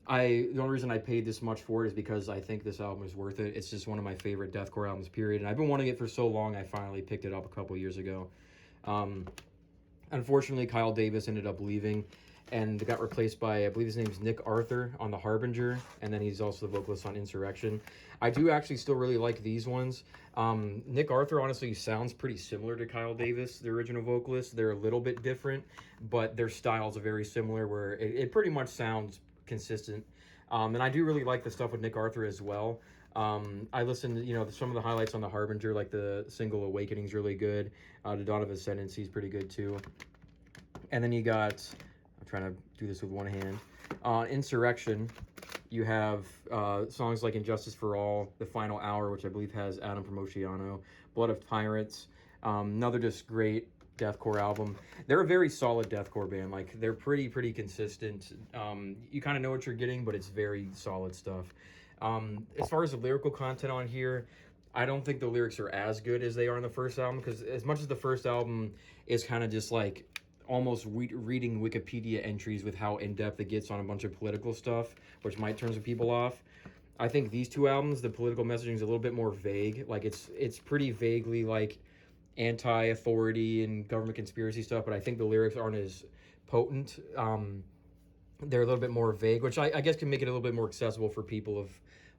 only reason I paid this much for it is because I think this album is worth it. It's just one of my favorite deathcore albums, period. And I've been wanting it for so long, I finally picked it up a couple years ago. Unfortunately, Kyle Davis ended up leaving and got replaced by, I believe his name's Nick Arthur on The Harbinger, and then he's also the vocalist on Insurrection. I do actually still really like these ones. Nick Arthur honestly sounds pretty similar to Kyle Davis, the original vocalist. They're a little bit different, but their styles are very similar, where it pretty much sounds consistent. And I do really like the stuff with Nick Arthur as well. I listened, you know, some of the highlights on The Harbinger, like the single Awakening's really good. The Dawn of Ascendancy's pretty good too. And then you got, I'm trying to do this with one hand. Insurrection, you have songs like Injustice for All, The Final Hour, which I believe has Adam from Oceano, Blood of Tyrants, another just great deathcore album. They're a very solid deathcore band. Like, they're pretty consistent. You kind of know what you're getting, but it's very solid stuff. As far as the lyrical content on here, I don't think the lyrics are as good as they are in the first album, because as much as the first album is kind of just like almost reading Wikipedia entries with how in-depth it gets on a bunch of political stuff, which might turn some people off, I think these two albums, the political messaging is a little bit more vague. Like, it's pretty vaguely like anti-authority and government conspiracy stuff, but I think the lyrics aren't as potent. They're a little bit more vague, which I guess can make it a little bit more accessible for people of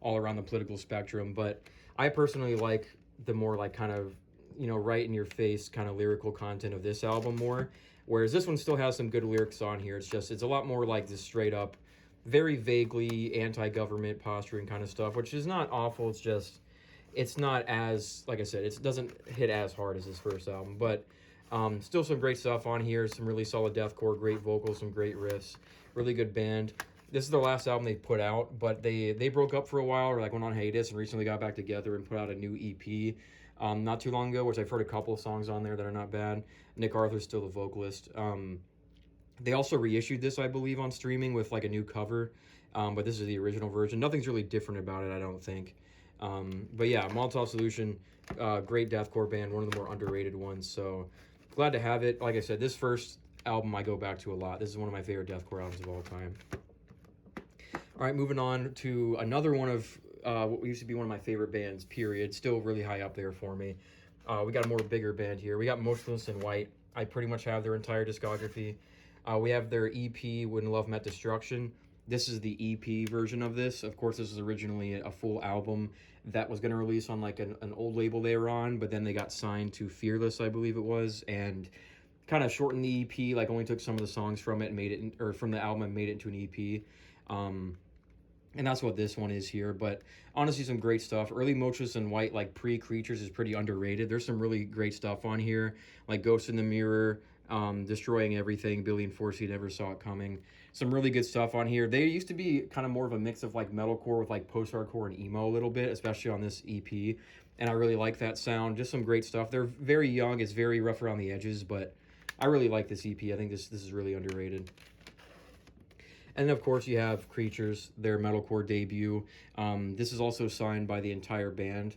all around the political spectrum. But I personally like the more like kind of, you know, right in your face kind of lyrical content of this album more, whereas this one still has some good lyrics on here. It's a lot more like this straight up, very vaguely anti-government posturing kind of stuff, which is not awful. It's just, it's not as, like I said, it doesn't hit as hard as his first album, but still some great stuff on here. Some really solid deathcore, great vocals, some great riffs, really good band. This is the last album they put out, but they broke up for a while, or like went on hiatus, and recently got back together and put out a new EP not too long ago, which I've heard a couple of songs on there that are not bad. Nick Arthur's still the vocalist. They also reissued this, I believe, on streaming with like a new cover, but this is the original version. Nothing's really different about it, I don't think. But yeah, Molotov Solution, great deathcore band, one of the more underrated ones, so glad to have it. Like I said, this first album I go back to a lot. This is one of my favorite deathcore albums of all time. All right, moving on to another one of what used to be one of my favorite bands, period. Still really high up there for me. We got a more bigger band here. We got Motionless in White. I pretty much have their entire discography. We have their EP, When Love Met Destruction. This is the EP version of this. Of course, this was originally a full album that was going to release on like an old label they were on, but then they got signed to Fearless, I believe it was, and kind of shortened the EP, like only took some of the songs from it and made it, or from the album and made it into an EP. And that's what this one is here. But honestly, some great stuff. Early Motionless in White, like pre-Creatures, is pretty underrated. There's some really great stuff on here, like Ghost in the Mirror, Destroying Everything, Billy and Force, You Never Saw It Coming. Some really good stuff on here. They used to be kind of more of a mix of like metalcore with like post-hardcore and emo a little bit, especially on this EP. And I really like that sound. Just some great stuff. They're very young. It's very rough around the edges, but I really like this EP. I think this is really underrated. And then, of course, you have Creatures, their metalcore debut. This is also signed by the entire band.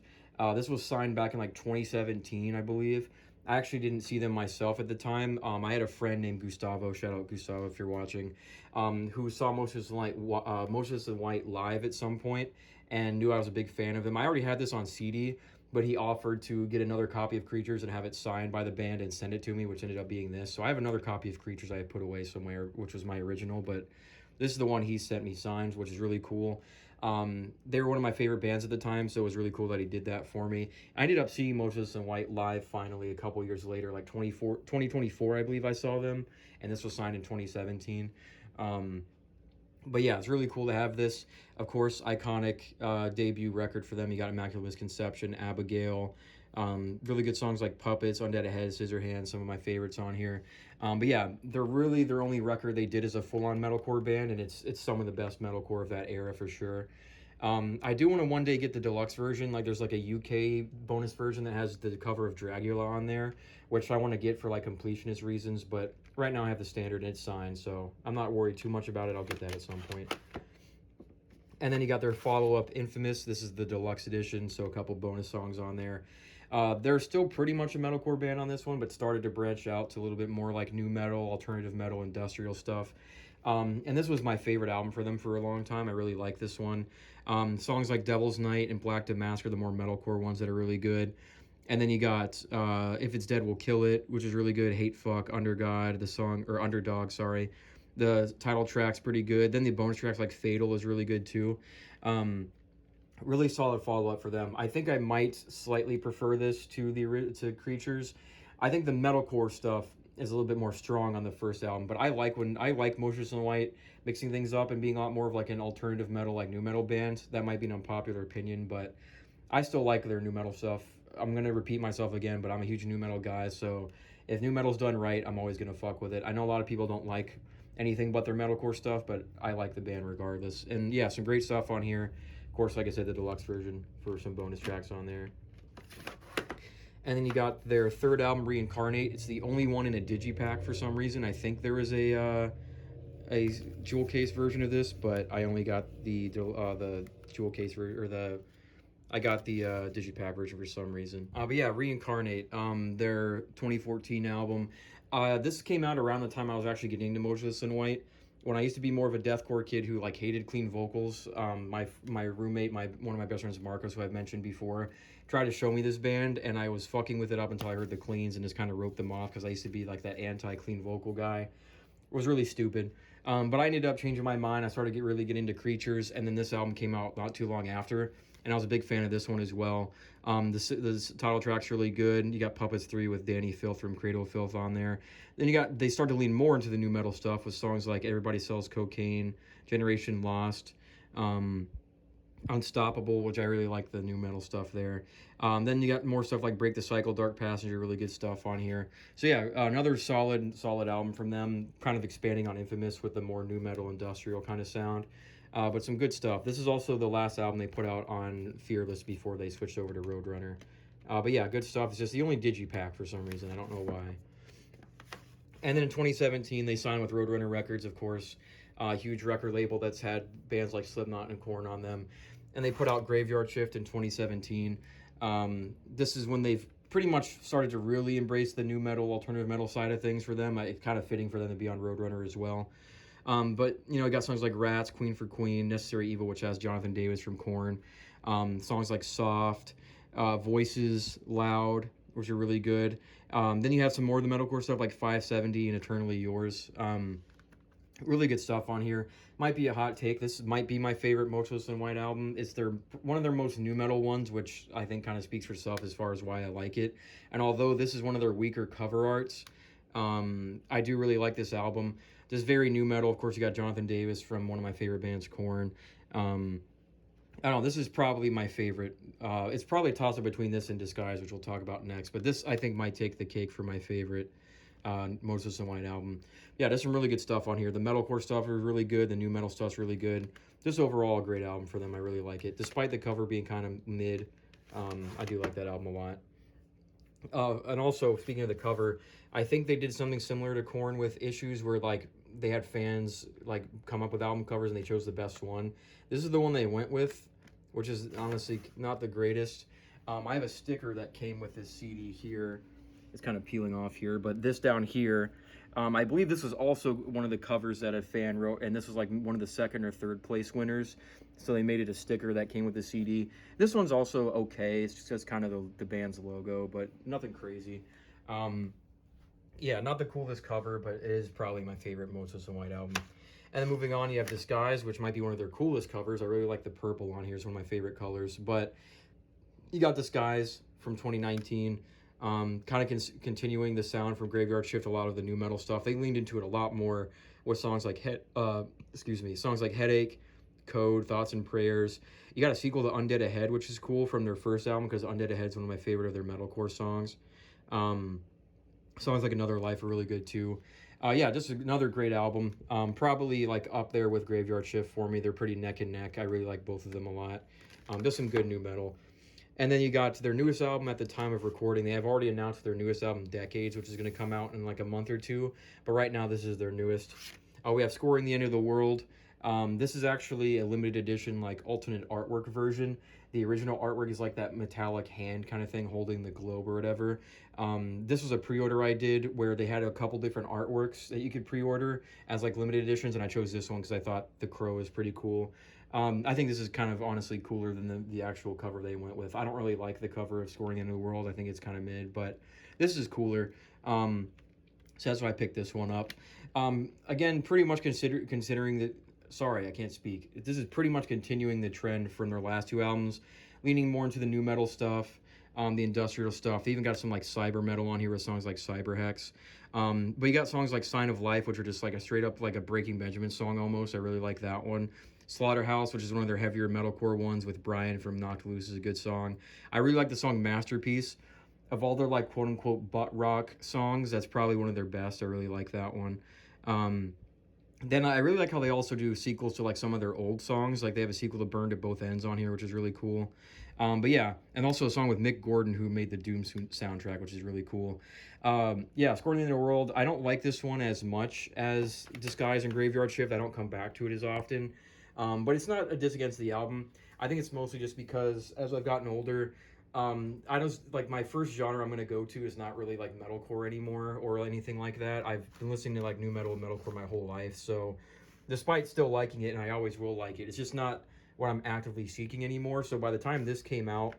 This was signed back in like 2017, I believe. I actually didn't see them myself at the time. I had a friend named Gustavo, shout out Gustavo if you're watching, who saw Motionless in White live at some point and knew I was a big fan of him. I already had this on CD, but he offered to get another copy of Creatures and have it signed by the band and send it to me, which ended up being this. So I have another copy of Creatures I had put away somewhere, which was my original, but this is the one he sent me signed, which is really cool. They were one of my favorite bands at the time, so it was really cool that he did that for me. I ended up seeing Motionless in White live finally a couple years later, like 2024, I believe I saw them, and this was signed in 2017. But yeah, it's really cool to have this. Of course, iconic debut record for them. You got Immaculate Misconception, Abigail, really good songs like Puppets, Undead Ahead, Scissorhands, some of my favorites on here. But yeah, they're really their only record they did as a full-on metalcore band, and it's some of the best metalcore of that era for sure. I do want to one day get the deluxe version. Like there's like a UK bonus version that has the cover of Dragula on there, which I want to get for like completionist reasons. But right now I have the standard and it's signed, so I'm not worried too much about it. I'll get that at some point. And then you got their follow-up, Infamous. This is the deluxe edition, so a couple bonus songs on there. They're still pretty much a metalcore band on this one, but started to branch out to a little bit more like new metal, alternative metal, industrial stuff. And this was my favorite album for them for a long time. I really like this one. Songs like Devil's Night and Black Damask are the more metalcore ones that are really good. And then you got If It's Dead, We'll Kill It, which is really good. Hate Fuck, Under God, the song, or Underdog, sorry. The title track's pretty good. Then the bonus tracks like Fatal is really good too. Really solid follow-up for them. I think I might slightly prefer this to Creatures. I think the metalcore stuff is a little bit more strong on the first album, but I like Motionless in White mixing things up and being a lot more of like an alternative metal, like new metal band. That might be an unpopular opinion, but I still like their new metal stuff. I'm gonna repeat myself again, but I'm a huge new metal guy, so if new metal's done right, I'm always gonna fuck with it. I know a lot of people don't like anything but their metalcore stuff, but I like the band regardless. And yeah, some great stuff on here. Of course, like I said, the deluxe version for some bonus tracks on there. And then you got their third album, Reincarnate. It's the only one in a digipack for some reason. I think there was a jewel case version of this, but I only got the jewel case version, I got the digipack version for some reason. But yeah, Reincarnate, their 2014 album. This came out around the time I was actually getting into Motionless in White. When I used to be more of a deathcore kid who like hated clean vocals, my roommate, one of my best friends, Marcos, who I've mentioned before, tried to show me this band, and I was fucking with it up until I heard the cleans and just kind of wrote them off because I used to be like that anti-clean vocal guy. It was really stupid. But I ended up changing my mind. I started really getting into Creatures, and then this album came out not too long after, and I was a big fan of this one as well. The title track's really good. You got Puppets 3 with Danny Filth from Cradle of Filth on there. Then they start to lean more into the new metal stuff with songs like Everybody Sells Cocaine, Generation Lost, Unstoppable, which I really like the new metal stuff there. Then you got more stuff like Break the Cycle, Dark Passenger, really good stuff on here. So yeah, another solid album from them, kind of expanding on Infamous with the more new metal industrial kind of sound. But some good stuff. This is also the last album they put out on Fearless before they switched over to Roadrunner. But yeah, good stuff. It's just the only digipack for some reason. I don't know why. And then in 2017, they signed with Roadrunner Records, of course. A huge record label that's had bands like Slipknot and Korn on them. And they put out Graveyard Shift in 2017. This is when they've pretty much started to really embrace the new metal, alternative metal side of things for them. It's kind of fitting for them to be on Roadrunner as well. But, you know, you got songs like Rats, Queen for Queen, Necessary Evil, which has Jonathan Davis from Korn. Songs like Soft, Voices, Loud, which are really good. Then you have some more of the metalcore stuff like 570 and Eternally Yours. Really good stuff on here. Might be a hot take. This might be my favorite Motionless in White album. It's one of their most new metal ones, which I think kind of speaks for itself as far as why I like it. And although this is one of their weaker cover arts, I do really like this album. Just very new metal. Of course, you got Jonathan Davis from one of my favorite bands, Korn. I don't know. This is probably my favorite. It's probably a toss-up between this and Disguise, which we'll talk about next. But this, I think, might take the cake for my favorite Motionless in White album. Yeah, there's some really good stuff on here. The metalcore stuff is really good. The new metal stuff's really good. Just overall, a great album for them. I really like it. Despite the cover being kind of mid, I do like that album a lot. And also, speaking of the cover, I think they did something similar to Korn with Issues, where like they had fans like come up with album covers and they chose the best one. This is the one they went with, which is honestly not the greatest. I have a sticker that came with this CD here. It's kind of peeling off here, but this down here, I believe this was also one of the covers that a fan wrote, and this was like one of the second or third place winners. So they made it a sticker that came with the CD. This one's also okay. It's just kind of the band's logo, but nothing crazy. Yeah, not the coolest cover, but it is probably my favorite Motionless in White album. And then moving on, you have Disguise, which might be one of their coolest covers. I really like the purple on here. It's one of my favorite colors. But you got Disguise from 2019. Kind of continuing the sound from Graveyard Shift, a lot of the new metal stuff. They leaned into it a lot more with songs like songs like Headache, Code, Thoughts and Prayers. You got a sequel to Undead Ahead, which is cool, from their first album, because Undead Ahead is one of my favorite of their metalcore songs. Songs like Another Life are really good too. Yeah, just another great album. Probably like up there with Graveyard Shift for me. They're pretty neck and neck. I really like both of them a lot. Just some good new metal. And then you got their newest album at the time of recording. They have already announced their newest album, Decades, which is going to come out in like a month or two. But right now, this is their newest. We have Scoring the End of the World. This is actually a limited edition, like alternate artwork version. The original artwork is like that metallic hand kind of thing holding the globe or whatever. This was a pre-order I did where they had a couple different artworks that you could pre-order as like limited editions, and I chose this one because I thought the crow is pretty cool. I think this is kind of honestly cooler than the actual cover they went with. I don't really like the cover of Scoring the End of the World. I think it's kind of mid, but this is cooler. So that's why I picked this one up. Again, pretty much considering that. Sorry, I can't speak. This is pretty much continuing the trend from their last two albums, leaning more into the new metal stuff, the industrial stuff. They even got some like cyber metal on here with songs like Cyber Hex. But you got songs like Sign of Life, which are just like a straight up like a Breaking Benjamin song almost. I really like that one. Slaughterhouse, which is one of their heavier metalcore ones with Brian from Knocked Loose, is a good song. I really like the song Masterpiece. Of all their like quote unquote butt rock songs, that's probably one of their best. I really like that one. Then I really like how they also do sequels to like some of their old songs. Like they have a sequel to Burned at Both Ends on here, which is really cool. But yeah, and also a song with Mick Gordon, who made the Doom soundtrack, which is really cool. Yeah, Scoring the End of the World. I don't like this one as much as Disguise and Graveyard Shift. I don't come back to it as often. But it's not a diss against the album. I think it's mostly just because as I've gotten older, I don't like my first genre I'm gonna go to is not really like metalcore anymore or anything like that. I've been listening to like new metal and metalcore my whole life, so despite still liking it, and I always will like it, it's just not what I'm actively seeking anymore. So by the time this came out,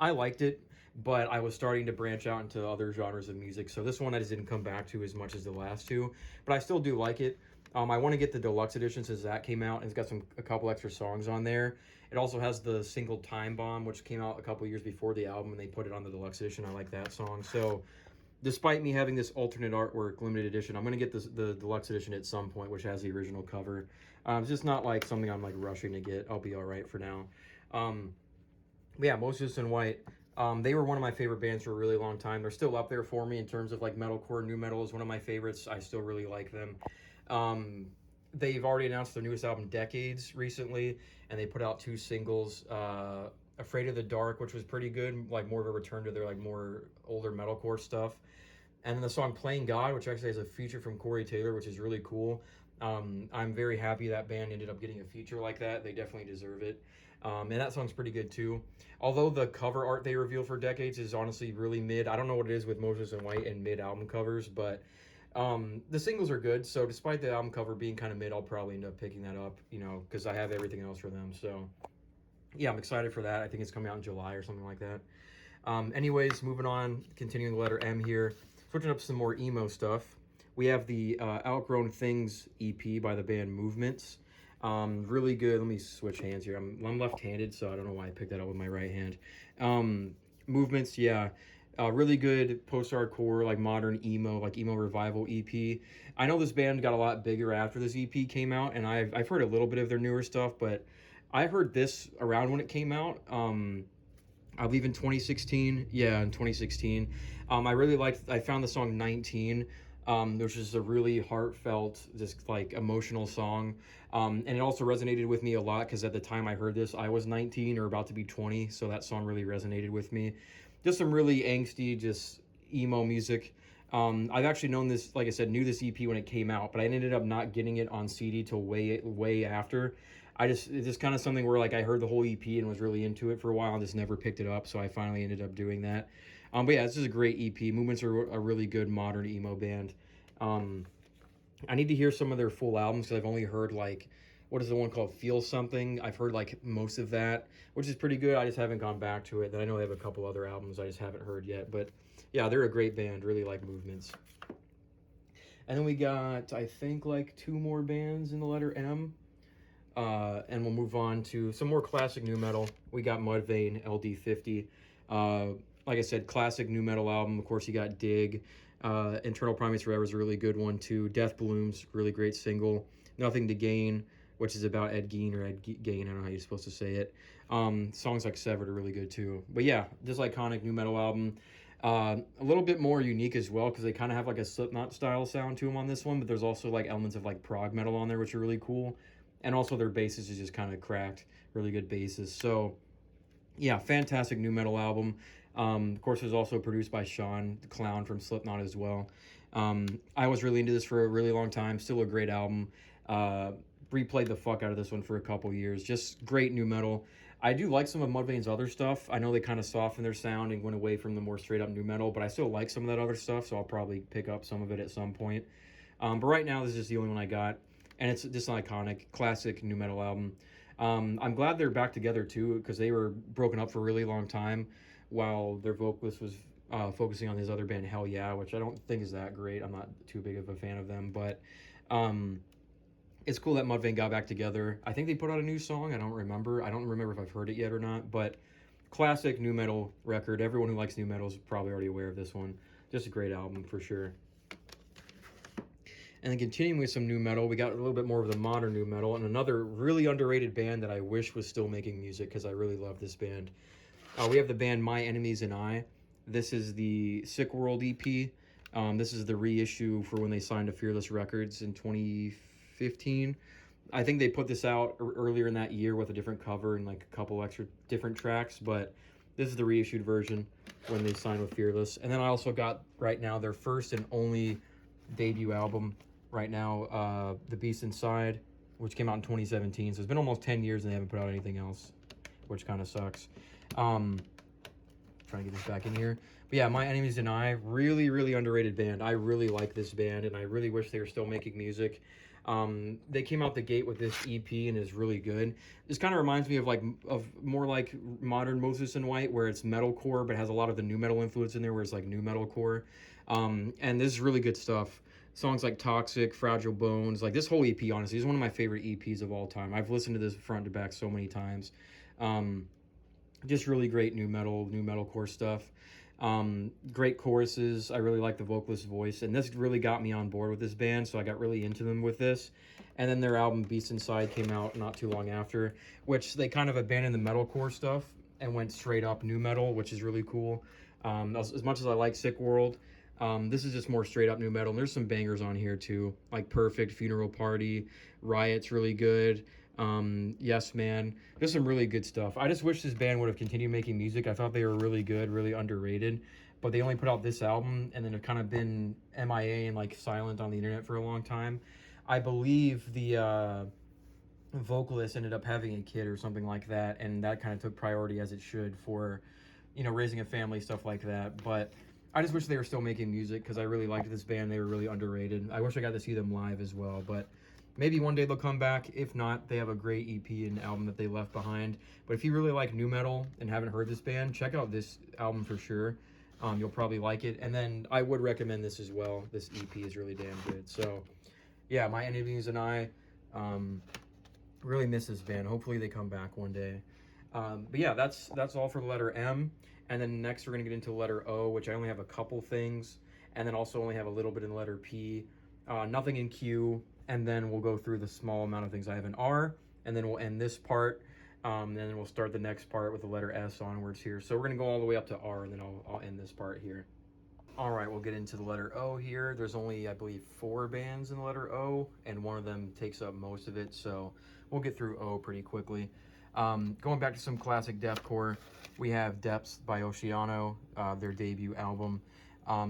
I liked it, but I was starting to branch out into other genres of music. So this one I just didn't come back to as much as the last two, but I still do like it. I want to get the deluxe edition since that came out, and it's got a couple extra songs on there. It also has the single Time Bomb, which came out a couple years before the album, and they put it on the deluxe edition. I like that song. So despite me having this alternate artwork limited edition, I'm going to get the deluxe edition at some point, which has the original cover. It's just not like something I'm like rushing to get. I'll be all right for now. Yeah, Motionless in White. They were one of my favorite bands for a really long time. They're still up there for me in terms of like metalcore. New metal is one of my favorites. I still really like them. They've already announced their newest album, Decades, recently, and they put out 2 singles. Afraid of the Dark, which was pretty good, like more of a return to their like more older metalcore stuff. And then the song Playing God, which actually has a feature from Corey Taylor, which is really cool. I'm very happy that band ended up getting a feature like that. They definitely deserve it. And that song's pretty good too. Although the cover art they reveal for Decades is honestly really mid. I don't know what it is with Motionless in White and mid album covers, but the singles are good. So despite the album cover being kind of mid, I'll probably end up picking that up, you know, because I have everything else for them. So yeah, I'm excited for that. I think it's coming out in July or something like that. Anyways, moving on, continuing the letter M here, switching up some more emo stuff. We have the Outgrown Things EP by the band Movements. Really good. Let me switch hands here. I'm left-handed, so I don't know why I picked that up with my right hand. Movements, yeah. Really good post-hardcore, like modern emo, like emo revival EP. I know this band got a lot bigger after this EP came out, and I've heard a little bit of their newer stuff, but I heard this around when it came out. I believe in 2016. Yeah, in 2016. I really liked. I found the song 19 which is a really heartfelt, just like emotional song. And it also resonated with me a lot because at the time I heard this, I was 19 or about to be 20, so that song really resonated with me. Just some really angsty, just emo music. I've actually known this, like I said, knew this EP when it came out, but I ended up not getting it on CD till way after. It's just kind of something where like I heard the whole EP and was really into it for a while and just never picked it up, so I finally ended up doing that. But yeah, this is a great EP. Movements are a really good modern emo band. I need to hear some of their full albums because I've only heard like, what is the one called, Feel Something? I've heard like most of that, which is pretty good. I just haven't gone back to it. Then I know they have a couple other albums I just haven't heard yet, but yeah, they're a great band. Really like Movements. And then we got, I think, like 2 more bands in the letter M. And we'll move on to some more classic nu metal. We got Mudvayne, LD50. Like I said, classic nu metal album. Of course, you got Dig. Internal Primates Forever is a really good one too. Death Blooms, really great single. Nothing to Gain, which is about Ed Gein or Ed Gain. I don't know how you're supposed to say it. Songs like Severed are really good too. But yeah, this iconic nu metal album. A little bit more unique as well because they kind of have like a Slipknot style sound to them on this one, but there's also like elements of like prog metal on there, which are really cool. And also their bassist is just kind of cracked, really good bassist. So yeah, fantastic nu metal album. Of course, it was also produced by Sean, the clown from Slipknot as well. I was really into this for a really long time. Still a great album. Replayed the fuck out of this one for a couple years. Just great nu metal. I do like some of Mudvayne's other stuff. I know they kind of softened their sound and went away from the more straight up nu metal, but I still like some of that other stuff, so I'll probably pick up some of it at some point. But right now, this is just the only one I got, and it's just an iconic, classic nu metal album. I'm glad they're back together too, because they were broken up for a really long time while their vocalist was focusing on his other band, Hell Yeah, which I don't think is that great. I'm not too big of a fan of them, but it's cool that Mudvayne got back together. I think they put out a new song. I don't remember if I've heard it yet or not, but classic nu metal record. Everyone who likes nu metal is probably already aware of this one. Just a great album for sure. And then continuing with some nu metal, we got a little bit more of the modern nu metal and another really underrated band that I wish was still making music because I really love this band. We have the band My Enemies and I. This is the Sick World EP. This is the reissue for when they signed to Fearless Records in 2015. I think they put this out earlier in that year with a different cover and like a couple extra different tracks, but this is the reissued version when they signed with Fearless. And then I also got right now their first and only debut album right now, The Beast Inside, which came out in 2017. So it's been almost 10 years and they haven't put out anything else, which kind of sucks. Trying to get this back in here. But yeah, My Enemies and I, really underrated band. I really like this band and I really wish they were still making music. They came out the gate with this EP and is really good. This kind of reminds me of more like modern Moses and White, where it's metalcore but has a lot of the nu metal influence in there, where it's like nu metalcore. And this is really good stuff. Songs like Toxic, Fragile Bones, like this whole EP, honestly, is one of my favorite EPs of all time. I've listened to this front to back so many times. Just really great nu metalcore stuff. Great choruses. I really like the vocalist's voice, and this really got me on board with this band, so I got really into them with this. And then their album Beast Inside came out not too long after, which they kind of abandoned the metalcore stuff and went straight up nu metal, which is really cool. As much as I like Sick World, this is just more straight up nu metal. And there's some bangers on here too, like Perfect, Funeral Party, Riot's really good. Yes Man, just some really good stuff. I just wish this band would have continued making music. I thought they were really good, really underrated, but they only put out this album and then have kind of been MIA and like silent on the internet for a long time. I believe the vocalist ended up having a kid or something like that, and that kind of took priority as it should for, raising a family, stuff like that. But I just wish they were still making music because I really liked this band. They were really underrated. I wish I got to see them live as well, but maybe one day they'll come back. If not, they have a great EP and album that they left behind. But if you really like nu metal and haven't heard this band, check out this album for sure. You'll probably like it. And then I would recommend this as well. This EP is really damn good. So, yeah, My Enemies and I really miss this band. Hopefully they come back one day. But yeah, that's all for the letter M. And then next we're going to get into the letter O, which I only have a couple things. And then also only have a little bit in the letter P. Nothing in Q. And then we'll go through the small amount of things I have in R, and then we'll end this part, and then we'll start the next part with the letter S onwards here. So we're going to go all the way up to R, and then I'll end this part here. All right, we'll get into the letter O here. There's only, I believe, 4 bands in the letter O, and one of them takes up most of it, so we'll get through O pretty quickly. Going back to some classic deathcore, we have Depths by Oceano, their debut album.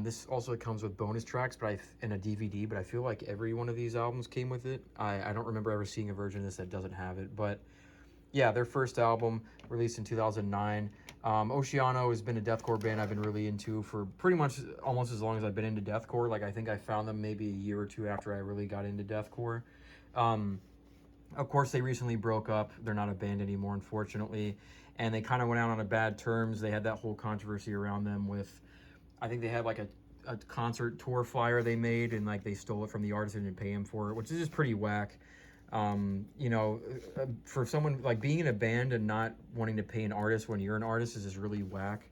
This also comes with bonus tracks and a DVD, but I feel like every one of these albums came with it. I don't remember ever seeing a version of this that doesn't have it, but yeah, their first album released in 2009. Oceano has been a deathcore band I've been really into for pretty much almost as long as I've been into deathcore. Like, I think I found them maybe a year or two after I really got into deathcore. Of course, they recently broke up. They're not a band anymore, unfortunately. And they kind of went out on a bad terms. They had that whole controversy around them with, I think they had like a concert tour flyer they made, and like they stole it from the artist and didn't pay him for it, which is just pretty whack. You know, for someone like being in a band and not wanting to pay an artist when you're an artist is just really whack.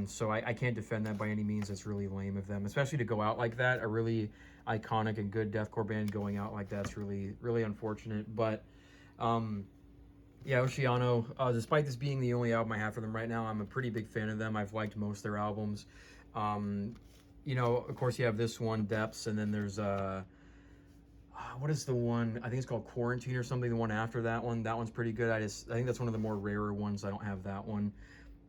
So I can't defend that by any means. It's really lame of them, especially to go out like that. A really iconic and good deathcore band going out like that's really, really unfortunate. But yeah, Oceano, despite this being the only album I have for them right now, I'm a pretty big fan of them. I've liked most of their albums. You know, of course, you have this one, Depths, and then there's what is the one? I think it's called Quarantine or something. The one after that one, that one's pretty good. I think that's one of the more rarer ones. I don't have that one.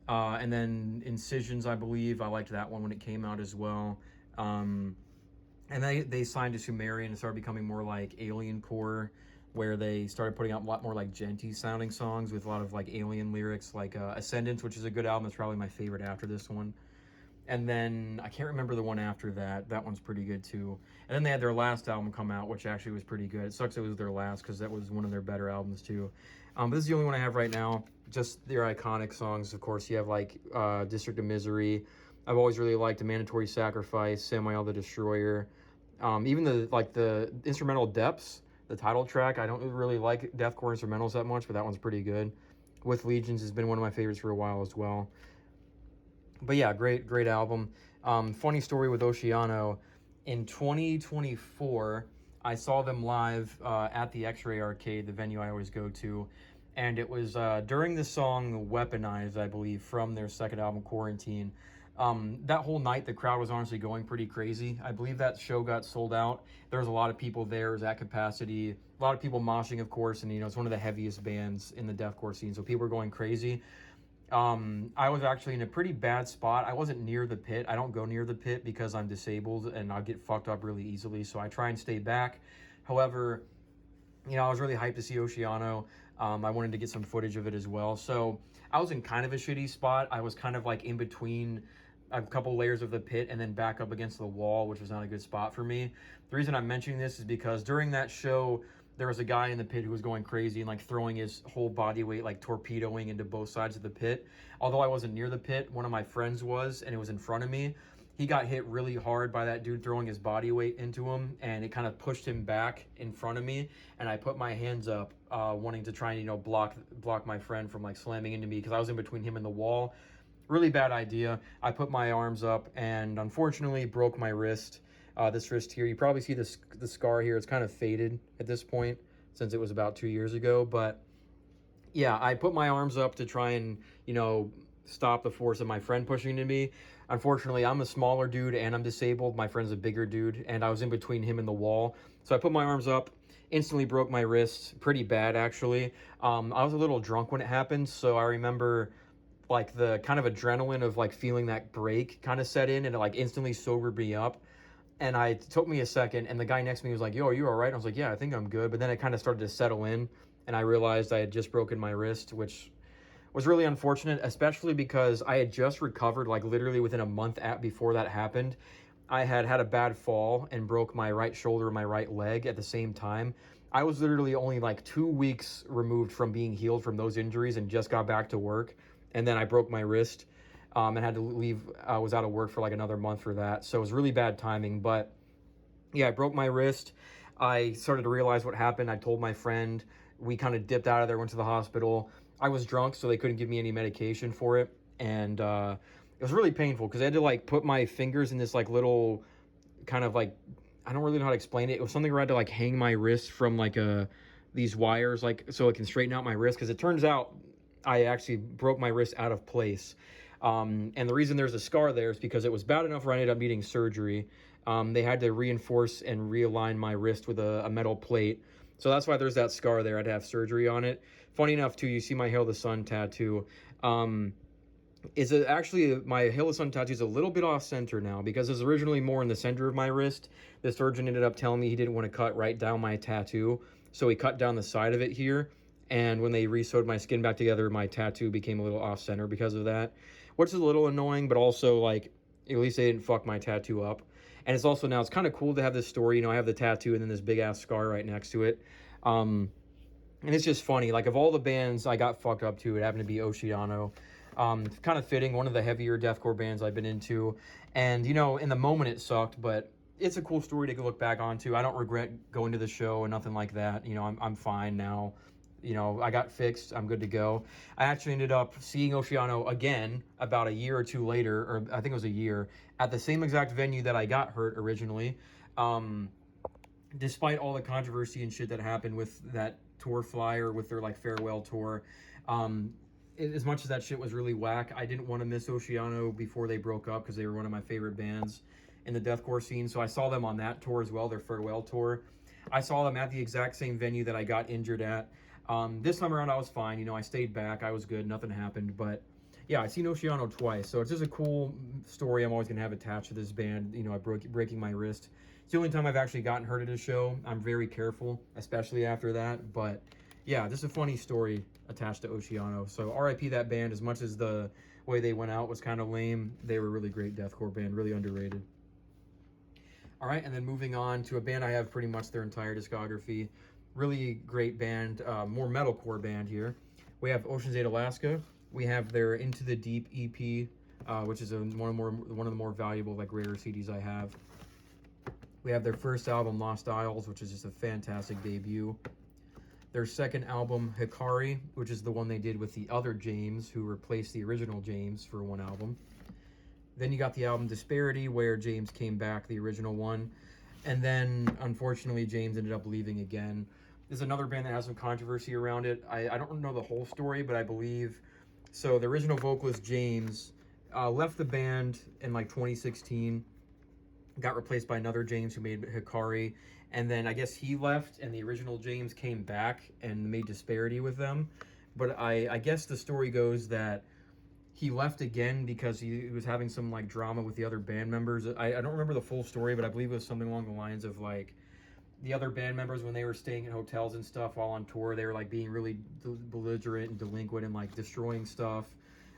And then Incisions, I believe. I liked that one when it came out as well. And they signed to Sumerian and started becoming more like alien core, where they started putting out a lot more like genty sounding songs with a lot of like alien lyrics, like Ascendance, which is a good album. It's probably my favorite after this one. And then I can't remember the one after that. That one's pretty good too. And then they had their last album come out, which actually was pretty good. It sucks it was their last because that was one of their better albums too. But this is the only one I have right now. Just their iconic songs. Of course, you have like District of Misery. I've always really liked The Mandatory Sacrifice, Samael the Destroyer. Even the instrumental Depths, the title track. I don't really like deathcore instrumentals that much, but that one's pretty good. With Legions has been one of my favorites for a while as well. But yeah, great album. Funny story with Oceano. In 2024, I saw them live at the X-Ray Arcade, the venue I always go to. And it was during the song Weaponized, I believe, from their second album, Quarantine. That whole night, the crowd was honestly going pretty crazy. I believe that show got sold out. There was a lot of people there. It was at capacity. A lot of people moshing, of course. And, you know, it's one of the heaviest bands in the deathcore scene. So people were going crazy. I was actually in a pretty bad spot. I wasn't near the pit. I don't go near the pit because I'm disabled and I'll get fucked up really easily. So I try and stay back. However, you know, I was really hyped to see Oceano. I wanted to get some footage of it as well. So I was in kind of a shitty spot. I was kind of like in between a couple layers of the pit and then back up against the wall, which was not a good spot for me. The reason I'm mentioning this is because during that show, there was a guy in the pit who was going crazy and like throwing his whole body weight, like torpedoing into both sides of the pit. Although I wasn't near the pit, one of my friends was, and it was in front of me. He got hit really hard by that dude throwing his body weight into him, and it kind of pushed him back in front of me. And I put my hands up, wanting to try and, you know, block my friend from like slamming into me because I was in between him and the wall. Really bad idea. I put my arms up and unfortunately broke my wrist. This wrist here, you probably see the scar here. It's kind of faded at this point since it was about 2 years ago. But yeah, I put my arms up to try and, you know, stop the force of my friend pushing into me. Unfortunately, I'm a smaller dude and I'm disabled. My friend's a bigger dude and I was in between him and the wall. So I put my arms up, instantly broke my wrist. Pretty bad, actually. I was a little drunk when it happened, so I remember like the kind of adrenaline of like feeling that break kind of set in and it like instantly sobered me up. And it took me a second, and the guy next to me was like, yo, are you all right? And I was like, yeah, I think I'm good. But then it kind of started to settle in, and I realized I had just broken my wrist, which was really unfortunate, especially because I had just recovered, like literally within a month before that happened. I had had a bad fall and broke my right shoulder and my right leg at the same time. I was literally only like 2 weeks removed from being healed from those injuries and just got back to work. And then I broke my wrist. And had to leave. I was out of work for like another month for that. So it was really bad timing. But yeah, I broke my wrist. I started to realize what happened. I told my friend. We kind of dipped out of there, went to the hospital. I was drunk, so they couldn't give me any medication for it. And it was really painful because I had to like put my fingers in this like little kind of like, I don't really know how to explain it. It was something where I had to like hang my wrist from like these wires, like so it can straighten out my wrist. Because it turns out I actually broke my wrist out of place. And the reason there's a scar there is because it was bad enough where I ended up needing surgery. They had to reinforce and realign my wrist with a metal plate. So that's why there's that scar there. I had to have surgery on it. Funny enough, too, you see my Hail the Sun tattoo. Actually, my Hail the Sun tattoo is a little bit off center now because it was originally more in the center of my wrist. The surgeon ended up telling me he didn't want to cut right down my tattoo, so he cut down the side of it here. And when they re-sewed my skin back together, my tattoo became a little off center because of that, which is a little annoying, but also like at least they didn't fuck my tattoo up. And it's also now it's kind of cool to have this story. You know, I have the tattoo and then this big ass scar right next to it. And it's just funny. Like of all the bands I got fucked up to, it happened to be Oceano. Kind of fitting, one of the heavier deathcore bands I've been into. And, you know, in the moment it sucked, but it's a cool story to look back onto. I don't regret going to the show and nothing like that. You know, I'm fine now. You know, I got fixed. I'm good to go. I actually ended up seeing Oceano again about a year or two later, or I think it was a year, at the same exact venue that I got hurt originally. Despite all the controversy and shit that happened with that tour flyer, with their like farewell tour, as much as that shit was really whack, I didn't want to miss Oceano before they broke up because they were one of my favorite bands in the deathcore scene. So I saw them on that tour as well, their farewell tour. I saw them at the exact same venue that I got injured at. This time around I was fine. You know, I stayed back. I was good. Nothing happened. But yeah, I've seen Oceano twice. So it's just a cool story I'm always going to have attached to this band. You know, breaking my wrist. It's the only time I've actually gotten hurt at a show. I'm very careful, especially after that. But yeah, just a funny story attached to Oceano. So RIP that band. As much as the way they went out was kind of lame, they were a really great deathcore band, really underrated. All right, and then moving on to a band I have pretty much their entire discography. Really great band, more metalcore band here. We have Ocean's 8 Alaska. We have their Into the Deep EP, which is one of the more valuable, like, rare CDs I have. We have their first album, Lost Isles, which is just a fantastic debut. Their second album, Hikari, which is the one they did with the other James, who replaced the original James for one album. Then you got the album Disparity, where James came back, the original one. And then, unfortunately, James ended up leaving again. There's another band that has some controversy around it. I don't know the whole story, but I believe... So the original vocalist, James, left the band in like 2016. Got replaced by another James who made Hikari. And then I guess he left and the original James came back and made Disparity with them. But I guess the story goes that he left again because he was having some like drama with the other band members. I don't remember the full story, but I believe it was something along the lines of like the other band members, when they were staying in hotels and stuff while on tour, they were like being really belligerent and delinquent and like destroying stuff,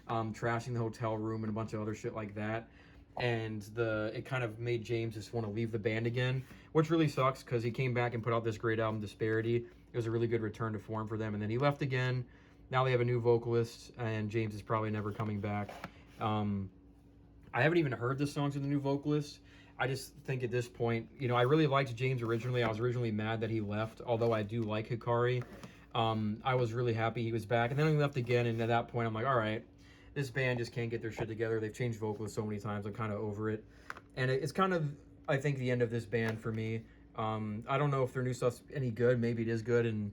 trashing the hotel room and a bunch of other shit like that. And it kind of made James just want to leave the band again, which really sucks because he came back and put out this great album, Disparity. It was a really good return to form for them, and then he left again. Now they have a new vocalist, and James is probably never coming back. I haven't even heard the songs of the new vocalist. I just think at this point, you know, I really liked James originally. I was originally mad that he left, although I do like Hikari. I was really happy he was back, and then he left again, and at that point I'm like, all right, this band just can't get their shit together. They've changed vocalists so many times. I'm kind of over it. And it's kind of, I think, the end of this band for me. I don't know if their new stuff's any good. Maybe it is good, and,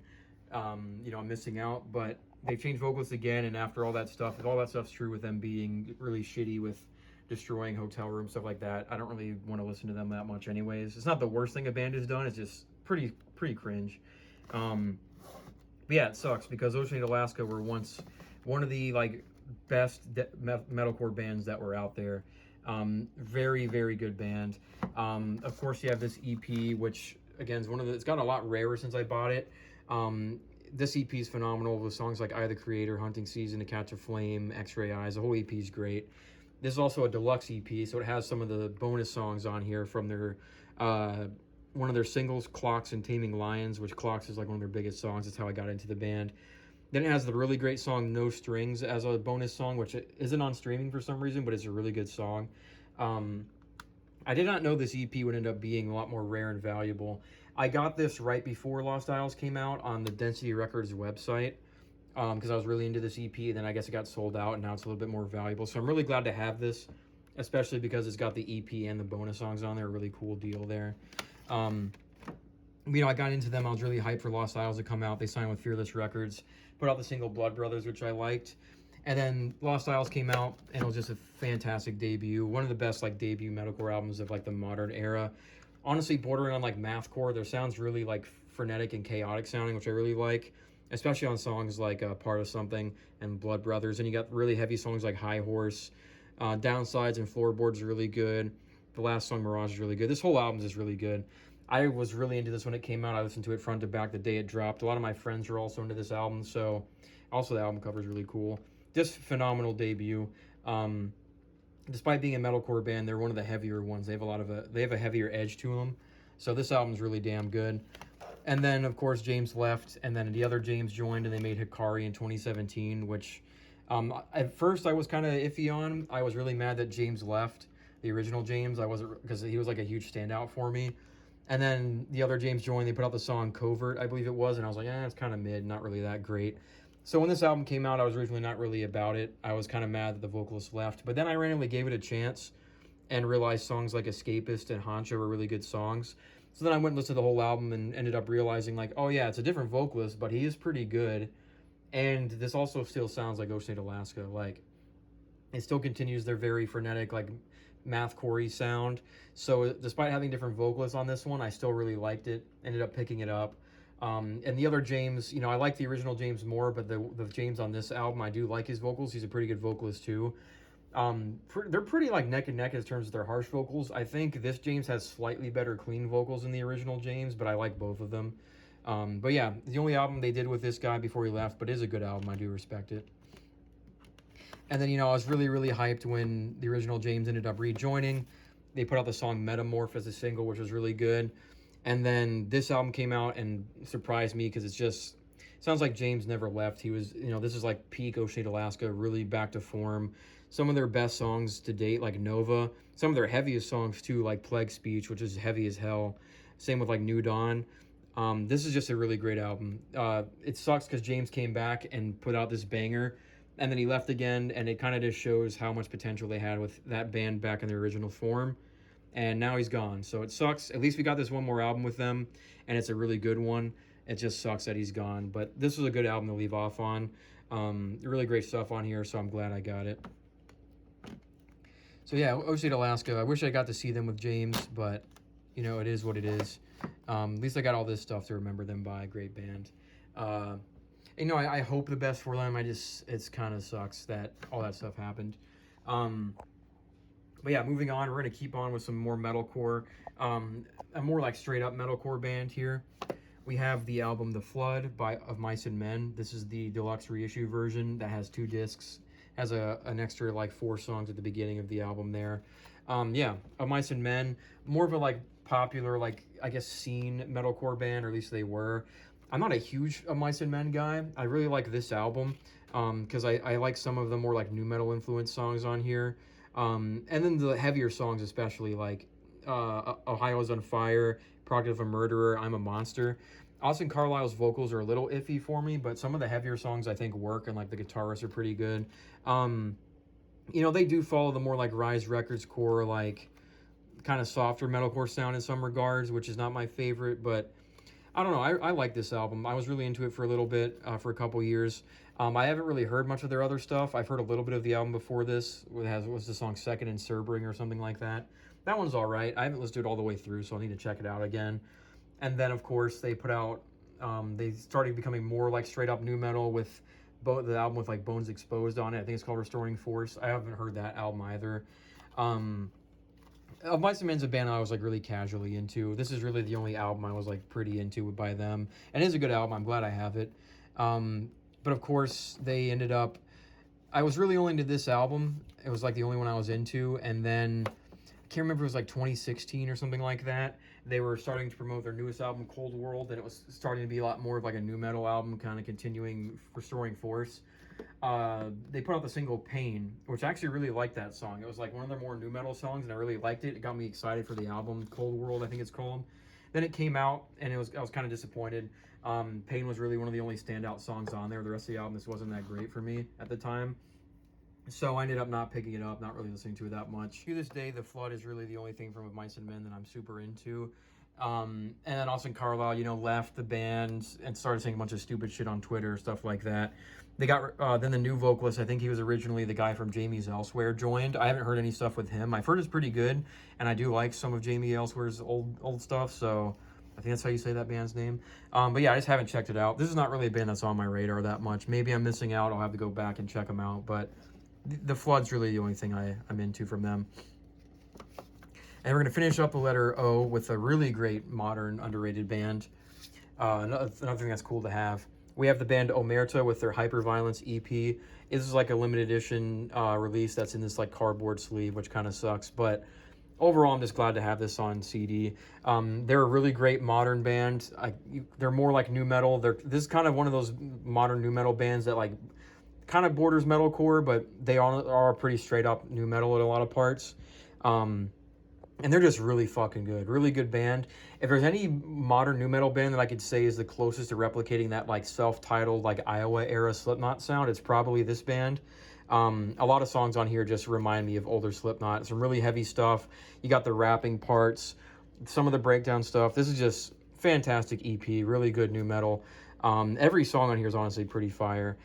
you know, I'm missing out. But they've changed vocalists again, and after all that stuff, if all that stuff's true with them being really shitty with destroying hotel rooms, stuff like that, I don't really want to listen to them that much anyways. It's not the worst thing a band has done. It's just pretty cringe. But yeah, it sucks because Ocean 8 Alaska were once one of the, like, best metalcore bands that were out there. Very, very good band. Of course, you have this EP, which again is it's gotten a lot rarer since I bought it. This EP is phenomenal with songs like I the Creator, Hunting Season, To Catch a Flame, X-Ray Eyes. The whole EP is great. This is also a deluxe EP, so it has some of the bonus songs on here from their one of their singles, Clocks and Taming Lions, which Clocks is like one of their biggest songs. That's how I got into the band. Then it has the really great song No Strings as a bonus song, which isn't on streaming for some reason, but it's a really good song. I did not know this EP would end up being a lot more rare and valuable. I got this right before Lost Isles came out on the Density Records website because I was really into this EP, and then I guess it got sold out, and now it's a little bit more valuable. So I'm really glad to have this, especially because it's got the EP and the bonus songs on there. A really cool deal there. You know, I got into them. I was really hyped for Lost Isles to come out. They signed with Fearless Records, put out the single Blood Brothers, which I liked. And then Lost Isles came out, and it was just a fantastic debut. One of the best like debut metalcore albums of like the modern era. Honestly, bordering on like mathcore. Their sounds really like frenetic and chaotic sounding, which I really like, especially on songs like Part of Something and Blood Brothers. And you got really heavy songs like High Horse. Downsides and Floorboards are really good. The last song, Mirage, is really good. This whole album is really good. I was really into this when it came out. I listened to it front to back the day it dropped. A lot of my friends were also into this album, so also the album cover is really cool. Just phenomenal debut. Despite being a metalcore band, they're one of the heavier ones. They have a heavier edge to them. So this album's really damn good. And then of course James left, and then the other James joined, and they made Hikari in 2017, which at first I was kind of iffy on. I was really mad that James left, the original James. I wasn't, because he was like a huge standout for me. And then the other James joined. They put out the song Covert, I believe it was, and I was like, it's kind of mid, not really that great. So when this album came out, I was originally not really about it. I was kind of mad that the vocalist left, but then I randomly gave it a chance and realized songs like Escapist and Honcho were really good songs. So then I went and listened to the whole album and ended up realizing, like, oh yeah, it's a different vocalist, but he is pretty good. And this also still sounds like Ocean, Alaska. Like, it still continues their very frenetic, like, mathcore-y sound. So despite having different vocalists on this one, I still really liked it. Ended up picking it up. And the other James, I like the original James more, but the James on this album, I do like his vocals. He's a pretty good vocalist too. They're pretty like neck and neck in terms of their harsh vocals. I think this James has slightly better clean vocals than the original James, but I like both of them. But yeah, the only album they did with this guy before he left, but it is a good album. I do respect it. And then, I was really, really hyped when the original James ended up rejoining. They put out the song Metamorph as a single, which was really good. And then this album came out and surprised me because sounds like James never left. He was, this is like peak Ocean, Alaska, really back to form. Some of their best songs to date, like Nova. Some of their heaviest songs too, like Plague Speech, which is heavy as hell. Same with like New Dawn. This is just a really great album. It sucks because James came back and put out this banger, and then he left again, and it kind of just shows how much potential they had with that band back in their original form. And now he's gone, so it sucks. At least we got this one more album with them, and it's a really good one. It just sucks that he's gone, but this was a good album to leave off on. Really great stuff on here, so I'm glad I got it. So yeah, Ocean, Alaska. I wish I got to see them with James, but it is what it is. At least I got all this stuff to remember them by. Great band. I hope the best for them. It's kind of sucks that all that stuff happened. But yeah, moving on, we're going to keep on with some more metalcore. A more like straight up metalcore band here. We have the album The Flood of Mice and Men. This is the deluxe reissue version that has 2 discs. Has an extra like 4 songs at the beginning of the album there. Of Mice and Men. More of a like popular, like I guess scene metalcore band, or at least they were. I'm not a huge Mice and Men guy. I really like this album because I like some of the more like nu metal influenced songs on here. And then the heavier songs, especially like Ohio's on Fire, Product of a Murderer, I'm a Monster. Austin Carlisle's vocals are a little iffy for me, but some of the heavier songs I think work, and like the guitarists are pretty good. They do follow the more like Rise Records core, like kind of softer metalcore sound in some regards, which is not my favorite, but I don't know. I like this album. I was really into it for a little bit, for a couple years. I haven't really heard much of their other stuff. I've heard a little bit of the album before this. Was the song Second and Sebring or something like that. That one's all right. I haven't listened to it all the way through, so I need to check it out again. And then, of course, they put out, they started becoming more like straight up nu metal with the album with like Bones Exposed on it. I think it's called Restoring Force. I haven't heard that album either. Mice and Men's a band I was like really casually into. This is really the only album I was like pretty into by them. And it is a good album. I'm glad I have it. But of course, they ended up, I was really only into this album. It was like the only one I was into. And then, I can't remember, it was like 2016 or something like that. They were starting to promote their newest album, Cold World, and it was starting to be a lot more of like a nu metal album, kind of continuing Restoring Force. They put out the single Pain, which I actually really liked that song. It was like one of their more nu metal songs, and I really liked it. It got me excited for the album, Cold World, I think it's called. Then it came out, and I was kind of disappointed. Pain was really one of the only standout songs on there. The rest of the album just wasn't that great for me at the time. So I ended up not picking it up, not really listening to it that much. To this day, The Flood is really the only thing from Mice and Men that I'm super into. And then Austin Carlisle, you know, left the band and started saying a bunch of stupid shit on Twitter, stuff like that. They got then the new vocalist, I think he was originally the guy from Jamie's Elsewhere, joined. I haven't heard any stuff with him. I've heard it's pretty good, and I do like some of Jamie Elsewhere's old stuff, so I think that's how you say that band's name. But yeah, I just haven't checked it out. This is not really a band that's on my radar that much. Maybe I'm missing out. I'll have to go back and check them out, but the Flood's really the only thing I'm into from them. And we're going to finish up the letter O with a really great modern underrated band. Another thing that's cool to have. We have the band Omerta with their Hyperviolence EP. This is like a limited edition release that's in this like cardboard sleeve, which kind of sucks. But overall, I'm just glad to have this on CD. They're a really great modern band. They're more like nu metal. This is kind of one of those modern nu metal bands that like kind of borders metalcore, but they are pretty straight up nu metal at a lot of parts. And they're just really fucking good. Really good band. If there's any modern nu metal band that I could say is the closest to replicating that like self-titled like Iowa era Slipknot sound, it's probably this band. A lot of songs on here just remind me of older Slipknot. Some really heavy stuff. You got the rapping parts, some of the breakdown stuff. This is just fantastic EP. Really good nu metal. Every song on here is honestly pretty fire.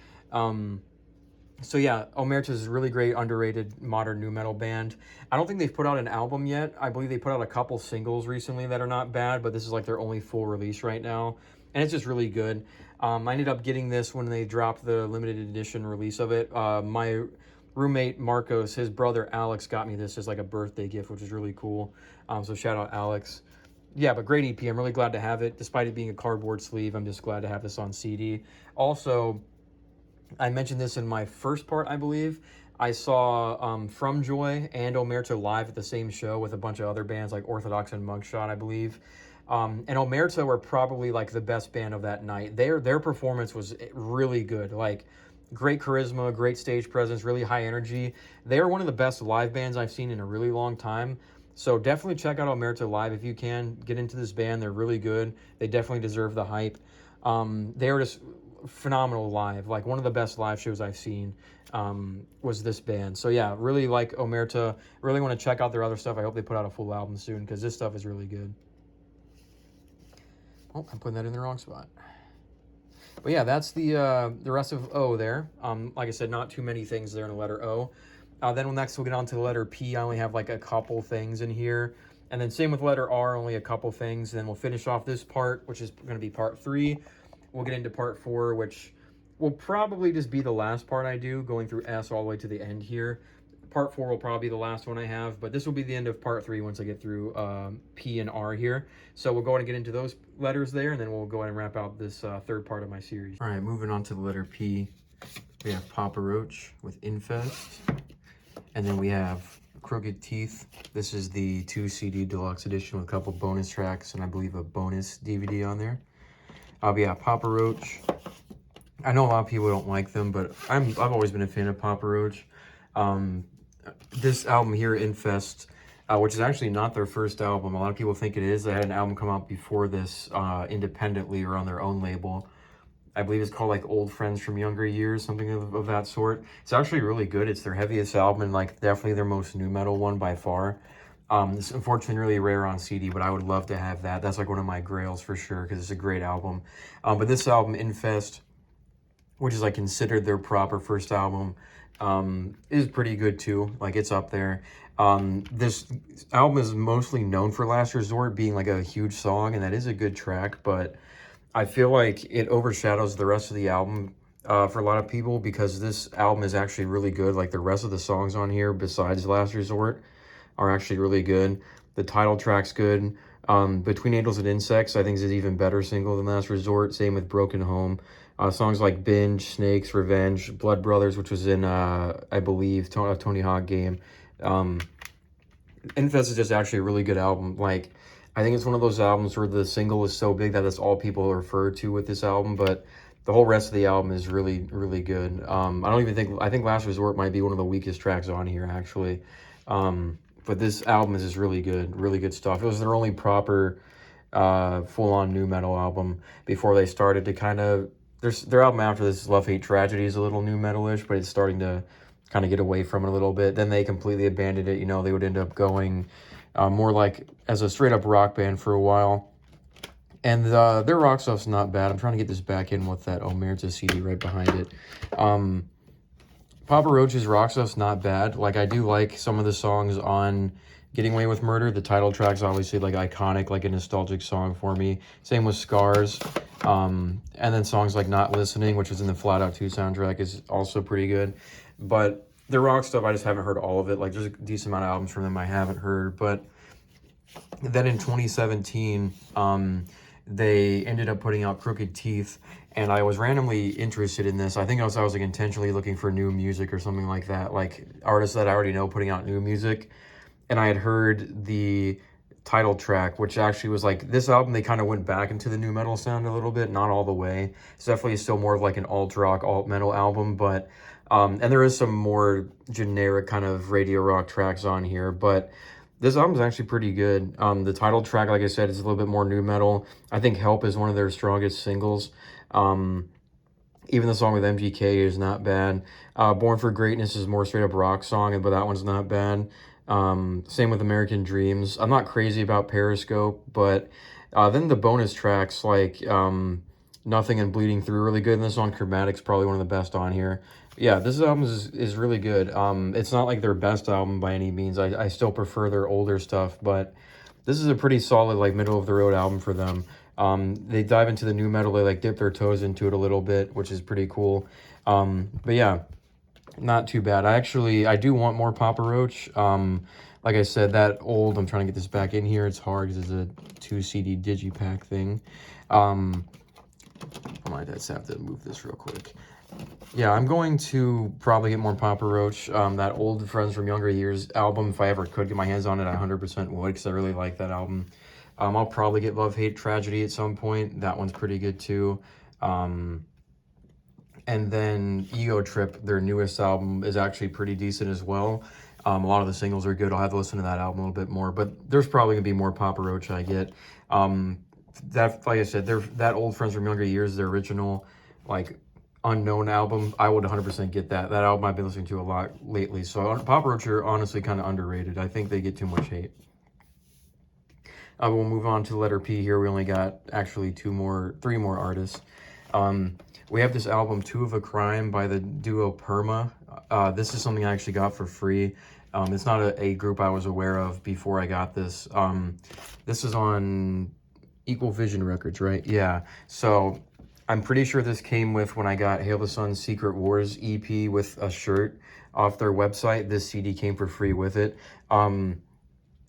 So yeah, Omerta is a really great, underrated, modern nu metal band. I don't think they've put out an album yet. I believe they put out a couple singles recently that are not bad, but this is like their only full release right now. And it's just really good. I ended up getting this when they dropped the limited edition release of it. My roommate, Marcos, his brother, Alex, got me this as like a birthday gift, which is really cool. So shout out, Alex. Yeah, but great EP. I'm really glad to have it. Despite it being a cardboard sleeve, I'm just glad to have this on CD. Also, I mentioned this in my first part, I believe. I saw From Joy and Omerta live at the same show with a bunch of other bands like Orthodox and Mugshot, I believe. And Omerta were probably like the best band of that night. Their performance was really good. Like great charisma, great stage presence, really high energy. They are one of the best live bands I've seen in a really long time. So definitely check out Omerta live if you can. Get into this band. They're really good. They definitely deserve the hype. They're just phenomenal live. Like one of the best live shows I've seen was this band. So yeah, really like Omerta. Really want to check out their other stuff. I hope they put out a full album soon because this stuff is really good. Oh, I'm putting that in the wrong spot. But yeah, that's the rest of O there. Like I said, not too many things there in the letter O. Then next we'll get on to the letter P. I only have like a couple things in here. And then same with letter R, only a couple things. Then we'll finish off this part, which is going to be part 3. We'll get into part 4, which will probably just be the last part I do, going through S all the way to the end here. Part 4 will probably be the last one I have, but this will be the end of part 3 once I get through P and R here. So we'll go ahead and get into those letters there, and then we'll go ahead and wrap out this third part of my series. All right, moving on to the letter P, we have Papa Roach with Infest, and then we have Crooked Teeth. This is the 2 CD deluxe edition with a couple bonus tracks, and I believe a bonus DVD on there. But yeah, Papa Roach. I know a lot of people don't like them, but I've always been a fan of Papa Roach. This album here, Infest, which is actually not their first album. A lot of people think it is. They had an album come out before this independently or on their own label. I believe it's called like Old Friends from Younger Years, something of that sort. It's actually really good. It's their heaviest album and like definitely their most nu metal one by far. It's unfortunately really rare on CD, but I would love to have that. That's like one of my grails for sure because it's a great album. But this album, Infest, which is like considered their proper first album, is pretty good too. Like it's up there. This album is mostly known for Last Resort being like a huge song, and that is a good track, but I feel like it overshadows the rest of the album for a lot of people because this album is actually really good. Like the rest of the songs on here besides Last Resort are actually really good. The title track's good. Between Angels and Insects, I think is an even better single than Last Resort. Same with Broken Home. Songs like Binge, Snakes, Revenge, Blood Brothers, which was in, I believe, Tony Hawk game. Infest is just actually a really good album. Like, I think it's one of those albums where the single is so big that that's all people refer to with this album, but the whole rest of the album is really, really good. I think Last Resort might be one of the weakest tracks on here, actually. But this album is just really good stuff. It was their only proper full-on nu metal album before they started to kind of... Their album after this, Love Hate Tragedy, is a little nu metal-ish, but it's starting to kind of get away from it a little bit. Then they completely abandoned it. You know, they would end up going more like as a straight up rock band for a while. And their rock stuff's not bad. I'm trying to get this back in with that Omerta CD right behind it. Papa Roach's rock stuff's not bad. Like, I do like some of the songs on Getting Away with Murder. The title track's obviously, like, iconic, like a nostalgic song for me. Same with Scars. And then songs like Not Listening, which was in the Flat Out 2 soundtrack, is also pretty good. But the rock stuff, I just haven't heard all of it. Like, there's a decent amount of albums from them I haven't heard. But then in 2017, they ended up putting out Crooked Teeth, and I was randomly interested in this. I think I was like intentionally looking for new music or something like that, like artists that I already know putting out new music. And I had heard the title track, which actually was like, this album, they kind of went back into the new metal sound a little bit, not all the way. It's definitely still more of like an alt rock, alt metal album, but and there is some more generic kind of radio rock tracks on here, but this album's actually pretty good. The title track, like I said, is a little bit more new metal. I think Help is one of their strongest singles. Even the song with M.D.C is not bad. Born for Greatness is more straight up rock song, but that one's not bad. Same with American Dreams. I'm not crazy about Periscope, but then the bonus tracks like Nothing and Bleeding Through are really good. And the song Chromatic's probably one of the best on here. Yeah, this album is really good. It's not like their best album by any means. I still prefer their older stuff, but this is a pretty solid, like, middle of the road album for them. They dive into the new metal, they like dip their toes into it a little bit, which is pretty cool. But yeah, not too bad. I do want more Papa Roach. Like I said, that old, I'm trying to get this back in here. It's hard because it's a 2 CD digipack thing. I might just have to move this real quick. Yeah, I'm going to probably get more Papa Roach. That old Friends from Younger Years album, if I ever could get my hands on it, I 100% would, because I really like that album. I'll probably get Love, Hate, Tragedy at some point. That one's pretty good too. And then Ego Trip, their newest album, is actually pretty decent as well. A lot of the singles are good. I'll have to listen to that album a little bit more, but there's probably gonna be more Papa Roach I get. That, like I said, that old Friends from Younger Years, their original, like, unknown album, I would 100% get that. That album I've been listening to a lot lately. So Papa Roach are honestly kind of underrated. I think they get too much hate. We'll move on to letter P here. We only got actually three more artists. We have this album, Two of a Crime, by the duo Perma. This is something I actually got for free. It's not a group I was aware of before I got this. This is on Equal Vision Records, right? Yeah. So I'm pretty sure this came with when I got Hail the Sun's Secret Wars EP with a shirt off their website. This CD came for free with it.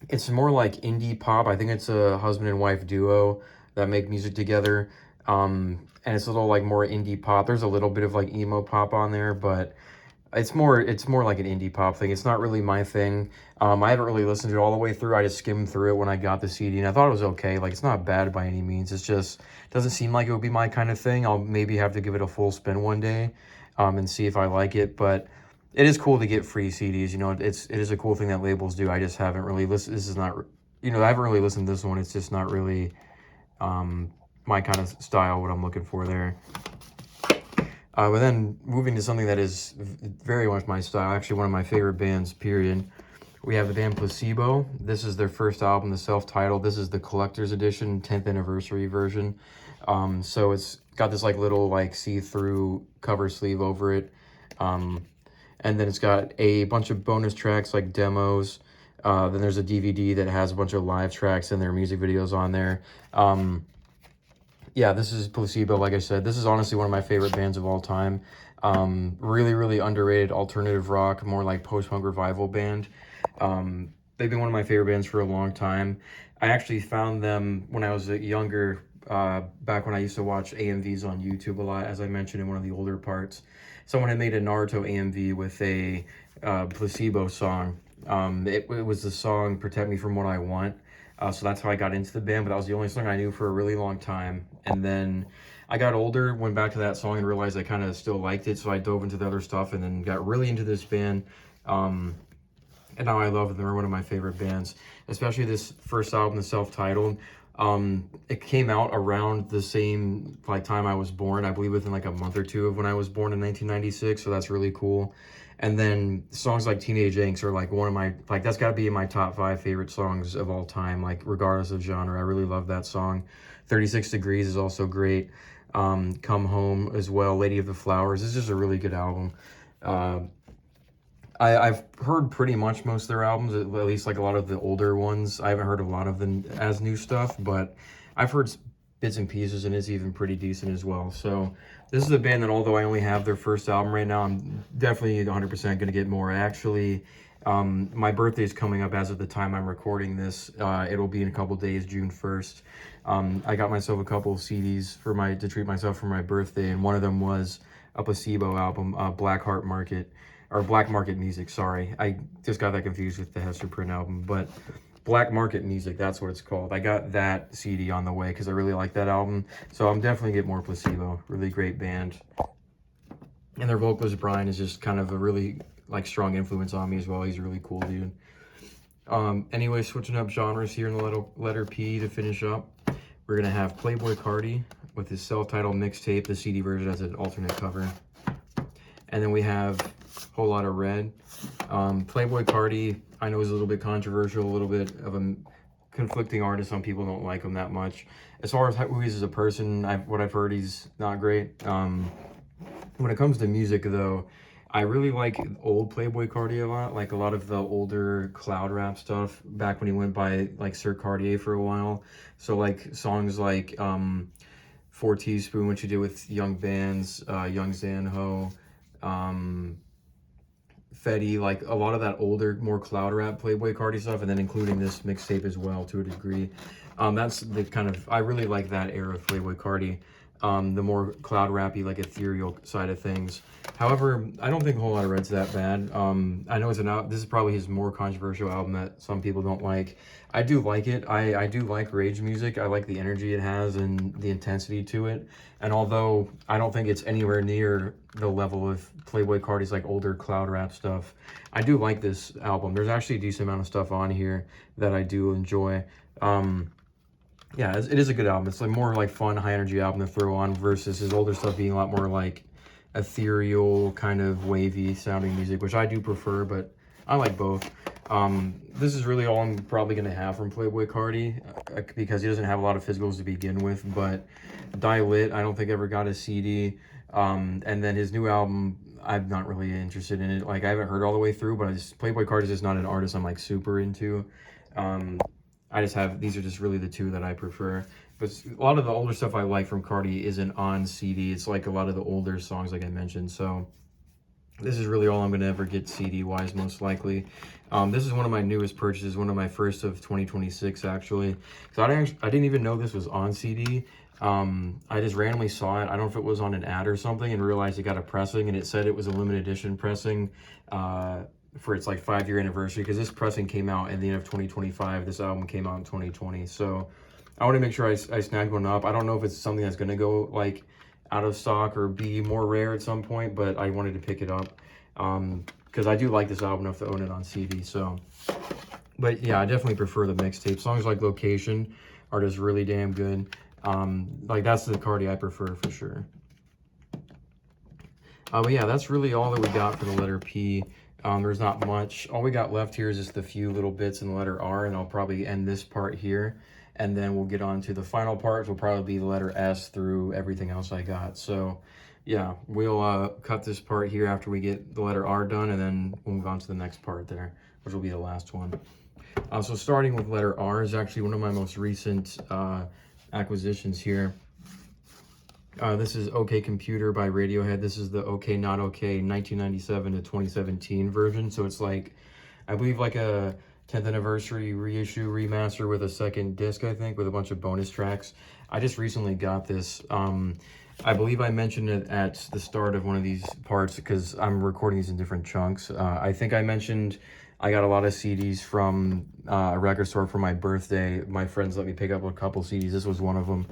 It's more like indie pop. I think it's a husband and wife duo that make music together. And it's a little like more indie pop. There's a little bit of like emo pop on there, but it's more like an indie pop thing. It's not really my thing. I haven't really listened to it all the way through. I just skimmed through it when I got the CD, and I thought it was okay. Like, it's not bad by any means. It's just doesn't seem like it would be my kind of thing. I'll maybe have to give it a full spin one day, and see if I like it. But it is cool to get free CDs. You know, it is a cool thing that labels do. I just haven't really listened. This is not, you know, I haven't really listened to this one. It's just not really my kind of style, what I'm looking for there. But then moving to something that is very much my style, actually one of my favorite bands, period. We have the band Placebo. This is their first album, the self-titled. This is the collector's edition, 10th anniversary version. So it's got this like little like see-through cover sleeve over it. And then it's got a bunch of bonus tracks like demos. Then there's a DVD that has a bunch of live tracks and their music videos on there. Yeah, this is Placebo, like I said. This is honestly one of my favorite bands of all time. Really, really underrated alternative rock, more like post-punk revival band. They've been one of my favorite bands for a long time. I actually found them when I was younger, back when I used to watch AMVs on YouTube a lot, as I mentioned in one of the older parts. Someone had made a Naruto AMV with a Placebo song. It was the song Protect Me From What I Want. So that's how I got into the band, but that was the only song I knew for a really long time. And then I got older, went back to that song and realized I kind of still liked it, so I dove into the other stuff and then got really into this band. And now I love them. They're one of my favorite bands, especially this first album, the self-titled. It came out around the same like time I was born, I believe within like a month or two of when I was born in 1996, so that's really cool. And then songs like Teenage Angst are like one of my, like that's got to be in my top 5 favorite songs of all time, like regardless of genre. I really love that song. 36 Degrees is also great. Come Home as well. Lady of the Flowers. This is just a really good album. I've heard pretty much most of their albums, at least like a lot of the older ones. I haven't heard a lot of them as new stuff, but I've heard bits and pieces, and it's even pretty decent as well. So this is a band that, although I only have their first album right now, I'm definitely 100% going to get more. Actually, my birthday is coming up as of the time I'm recording this. It'll be in a couple days, June 1st. I got myself a couple of CDs to treat myself for my birthday, and one of them was a Placebo album, Black Market Music, sorry. I just got that confused with the Hester Prynne album, but Black Market Music, that's what it's called. I got that CD on the way because I really like that album. So I'm definitely get more Placebo. Really great band. And their vocalist, Brian, is just kind of a really like strong influence on me as well. He's a really cool dude. Anyway, switching up genres here in the letter P to finish up. We're going to have Playboi Carti with his self-titled mixtape. The CD version has an alternate cover. And then we have Whole Lotta Red. Playboi Carti, I know, is a little bit controversial, a little bit of a conflicting artist. Some people don't like him that much. As far as who he is as a person, what I've heard, he's not great. When it comes to music, though, I really like old Playboi Carti a lot, like a lot of the older cloud rap stuff back when he went by like Sir Cartier for a while. So like songs like 4 Teaspoon, which he did with Young Bands, Young Zanho, Fetty, like a lot of that older, more cloud rap Playboi Carti stuff, and then including this mixtape as well to a degree. That's the kind of, I really like that era of Playboi Carti, the more cloud rappy, like ethereal side of things. However, I don't think Whole Lotta Red's that bad. I know this is probably his more controversial album that some people don't like. I do like it. I do like rage music. I like the energy it has and the intensity to it. And although I don't think it's anywhere near the level of Playboi Carti's like older cloud rap stuff, I do like this album. There's actually a decent amount of stuff on here that I do enjoy. Yeah, it is a good album. It's like more like fun, high energy album to throw on versus his older stuff being a lot more like ethereal, kind of wavy sounding music, which I do prefer, but I like both. This is really all I'm probably going to have from Playboi Carti because he doesn't have a lot of physicals to begin with, but Die Lit, I don't think ever got a CD. And then his new album, I'm not really interested in it. Like, I haven't heard all the way through, but Playboi Carti is just not an artist I'm like super into. These are just really the two that I prefer. But a lot of the older stuff I like from Carti isn't on CD. It's like a lot of the older songs, like I mentioned. So this is really all I'm going to ever get CD-wise, most likely. This is one of my newest purchases, one of my first of 2026, actually. So I didn't even know this was on CD. I just randomly saw it. I don't know if it was on an ad or something, and realized it got a pressing, and it said it was a limited edition pressing for its like 5-year anniversary, because this pressing came out at the end of 2025. This album came out in 2020. So I want to make sure I snag one up. I don't know if it's something that's going to go like out of stock or be more rare at some point, but I wanted to pick it up because I do like this album enough to own it on CD. So, but yeah, I definitely prefer the mixtape. Songs like Location are just really damn good. Like that's the Carti I prefer for sure. But yeah, that's really all that we got for the letter P. There's not much. All we got left here is just a few little bits in the letter R, and I'll probably end this part here. And then we'll get on to the final part, which will probably be the letter S through everything else I got. So yeah, we'll cut this part here after we get the letter R done, and then we'll move on to the next part there, which will be the last one. So starting with letter R is actually one of my most recent acquisitions here. This is OK Computer by Radiohead. This is the OK Not OK 1997 to 2017 version. So it's like, I believe like a 10th anniversary reissue remaster with a second disc, I think, with a bunch of bonus tracks. I just recently got this. I believe I mentioned it at the start of one of these parts because I'm recording these in different chunks. I think I mentioned I got a lot of CDs from a record store for my birthday. My friends let me pick up a couple CDs. This was one of them.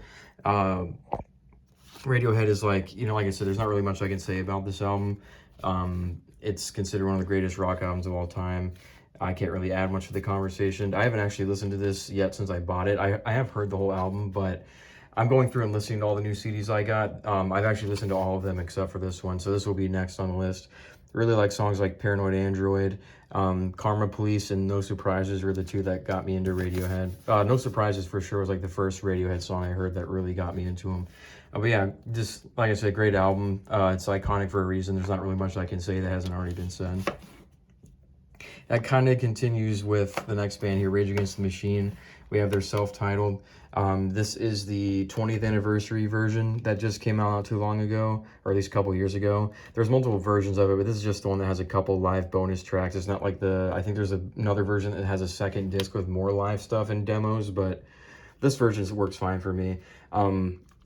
Radiohead is like, you know, like I said, there's not really much I can say about this album. It's considered one of the greatest rock albums of all time. I can't really add much to the conversation. I haven't actually listened to this yet since I bought it. I have heard the whole album, but I'm going through and listening to all the new CDs I got. I've actually listened to all of them except for this one, so this will be next on the list. Really like songs like Paranoid Android, Karma Police, and No Surprises were the two that got me into Radiohead. No Surprises for sure was like the first Radiohead song I heard that really got me into them. But yeah, just like I said, great album. It's iconic for a reason. There's not really much I can say that hasn't already been said. That kind of continues with the next band here, Rage Against the Machine. We have their self-titled. This is the 20th anniversary version that just came out not too long ago, or at least a couple years ago. There's multiple versions of it, but this is just the one that has a couple live bonus tracks. It's not like I think there's another version that has a second disc with more live stuff and demos, but this version works fine for me.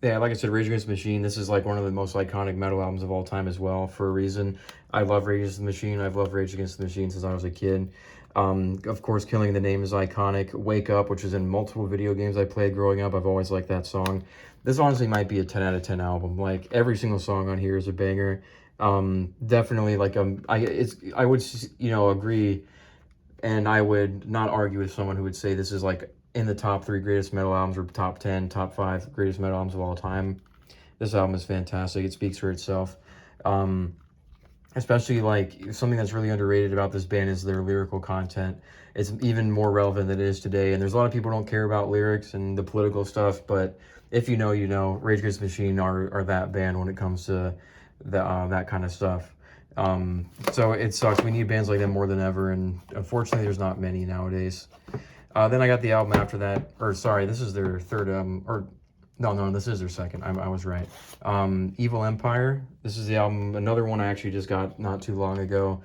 Yeah, like I said, Rage Against the Machine, this is like one of the most iconic metal albums of all time as well, for a reason. I love Rage Against the Machine. I've loved Rage Against the Machine since I was a kid. Of course, Killing the Name is iconic. Wake Up, which is in multiple video games I played growing up. I've always liked that song. This honestly might be a 10 out of 10 album. Like, every single song on here is a banger. Definitely, like, I would, agree, and I would not argue with someone who would say this is, like, in the top 3 greatest metal albums, or top 10, top 5 greatest metal albums of all time. This album is fantastic. It speaks for itself. Especially, like, something that's really underrated about this band is their lyrical content. It's even more relevant than it is today, and there's a lot of people who don't care about lyrics and the political stuff, but if you know, you know. Rage Against the Machine are that band when it comes to that kind of stuff. So it sucks. We need bands like them more than ever, and unfortunately there's not many nowadays. Then I got the album after that, or sorry, this is their third album, or no, this is their second. I was right. Evil Empire. This is the album, another one I actually just got not too long ago.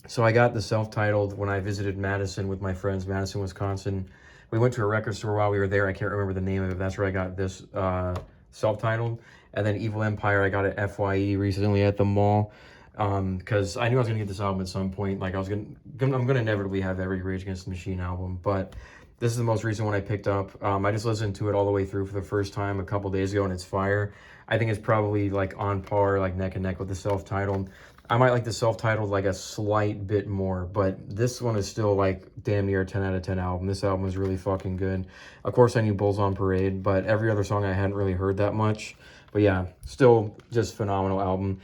So I got the self-titled when I visited Madison with my friends, Madison, Wisconsin. We went to a record store while we were there. I can't remember the name of it. That's where I got this self-titled. And then Evil Empire, I got at FYE recently at the mall. Because I knew I was gonna get this album at some point. Like, I'm gonna inevitably have every Rage Against the Machine album, but this is the most recent one I picked up. I just listened to it all the way through for the first time a couple days ago, and it's fire. I think it's probably like on par, like neck and neck with the self-titled. I might like the self-titled like a slight bit more, but this one is still like damn near a 10 out of 10 album. This album is really fucking good. Of course, I knew Bulls on Parade, but every other song I hadn't really heard that much. But yeah, still just phenomenal album.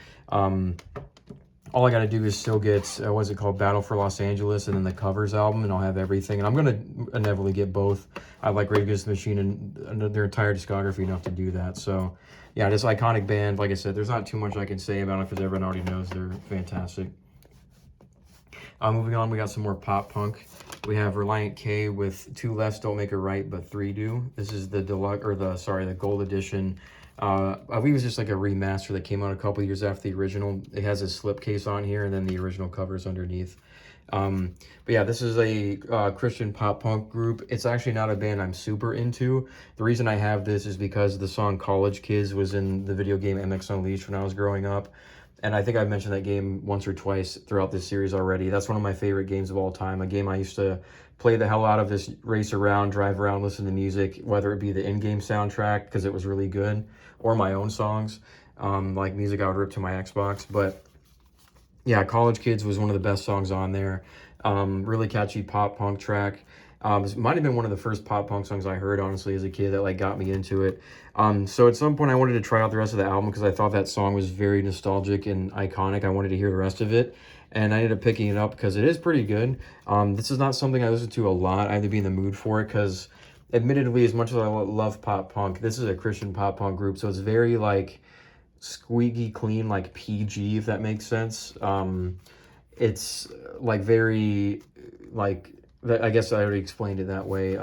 All I got to do is still get, what's it called, Battle for Los Angeles, and then the covers album, and I'll have everything. And I'm going to inevitably get both. I like Rage Against the Machine and their entire discography enough to do that. So, yeah, this iconic band, like I said, there's not too much I can say about it because everyone already knows they're fantastic. Moving on, we got some more pop punk. We have Relient K with 2 lefts don't make a right, but 3 do. This is the deluxe, or the gold edition. I believe it was just like a remaster that came out a couple years after the original. It has a slipcase on here, and then the original covers underneath. But yeah, this is a Christian pop punk group. It's actually not a band I'm super into. The reason I have this is because the song College Kids was in the video game MX Unleashed when I was growing up. And I think I've mentioned that game once or twice throughout this series already. That's one of my favorite games of all time. A game I used to play the hell out of, this race around, drive around, listen to music, whether it be the in-game soundtrack, because it was really good, or my own songs, like music I would rip to my Xbox. But yeah, College Kids was one of the best songs on there. Really catchy pop punk track. This might have been one of the first pop punk songs I heard, honestly, as a kid, that like got me into it. So at some point I wanted to try out the rest of the album because I thought that song was very nostalgic and iconic. I wanted to hear the rest of it, and I ended up picking it up because it is pretty good. This is not something I listen to a lot. I have to be in the mood for it because, admittedly, as much as I love pop punk, this is a Christian pop punk group, so it's very like squeaky clean, like PG, if that makes sense. It's like very like, I guess I already explained it that way.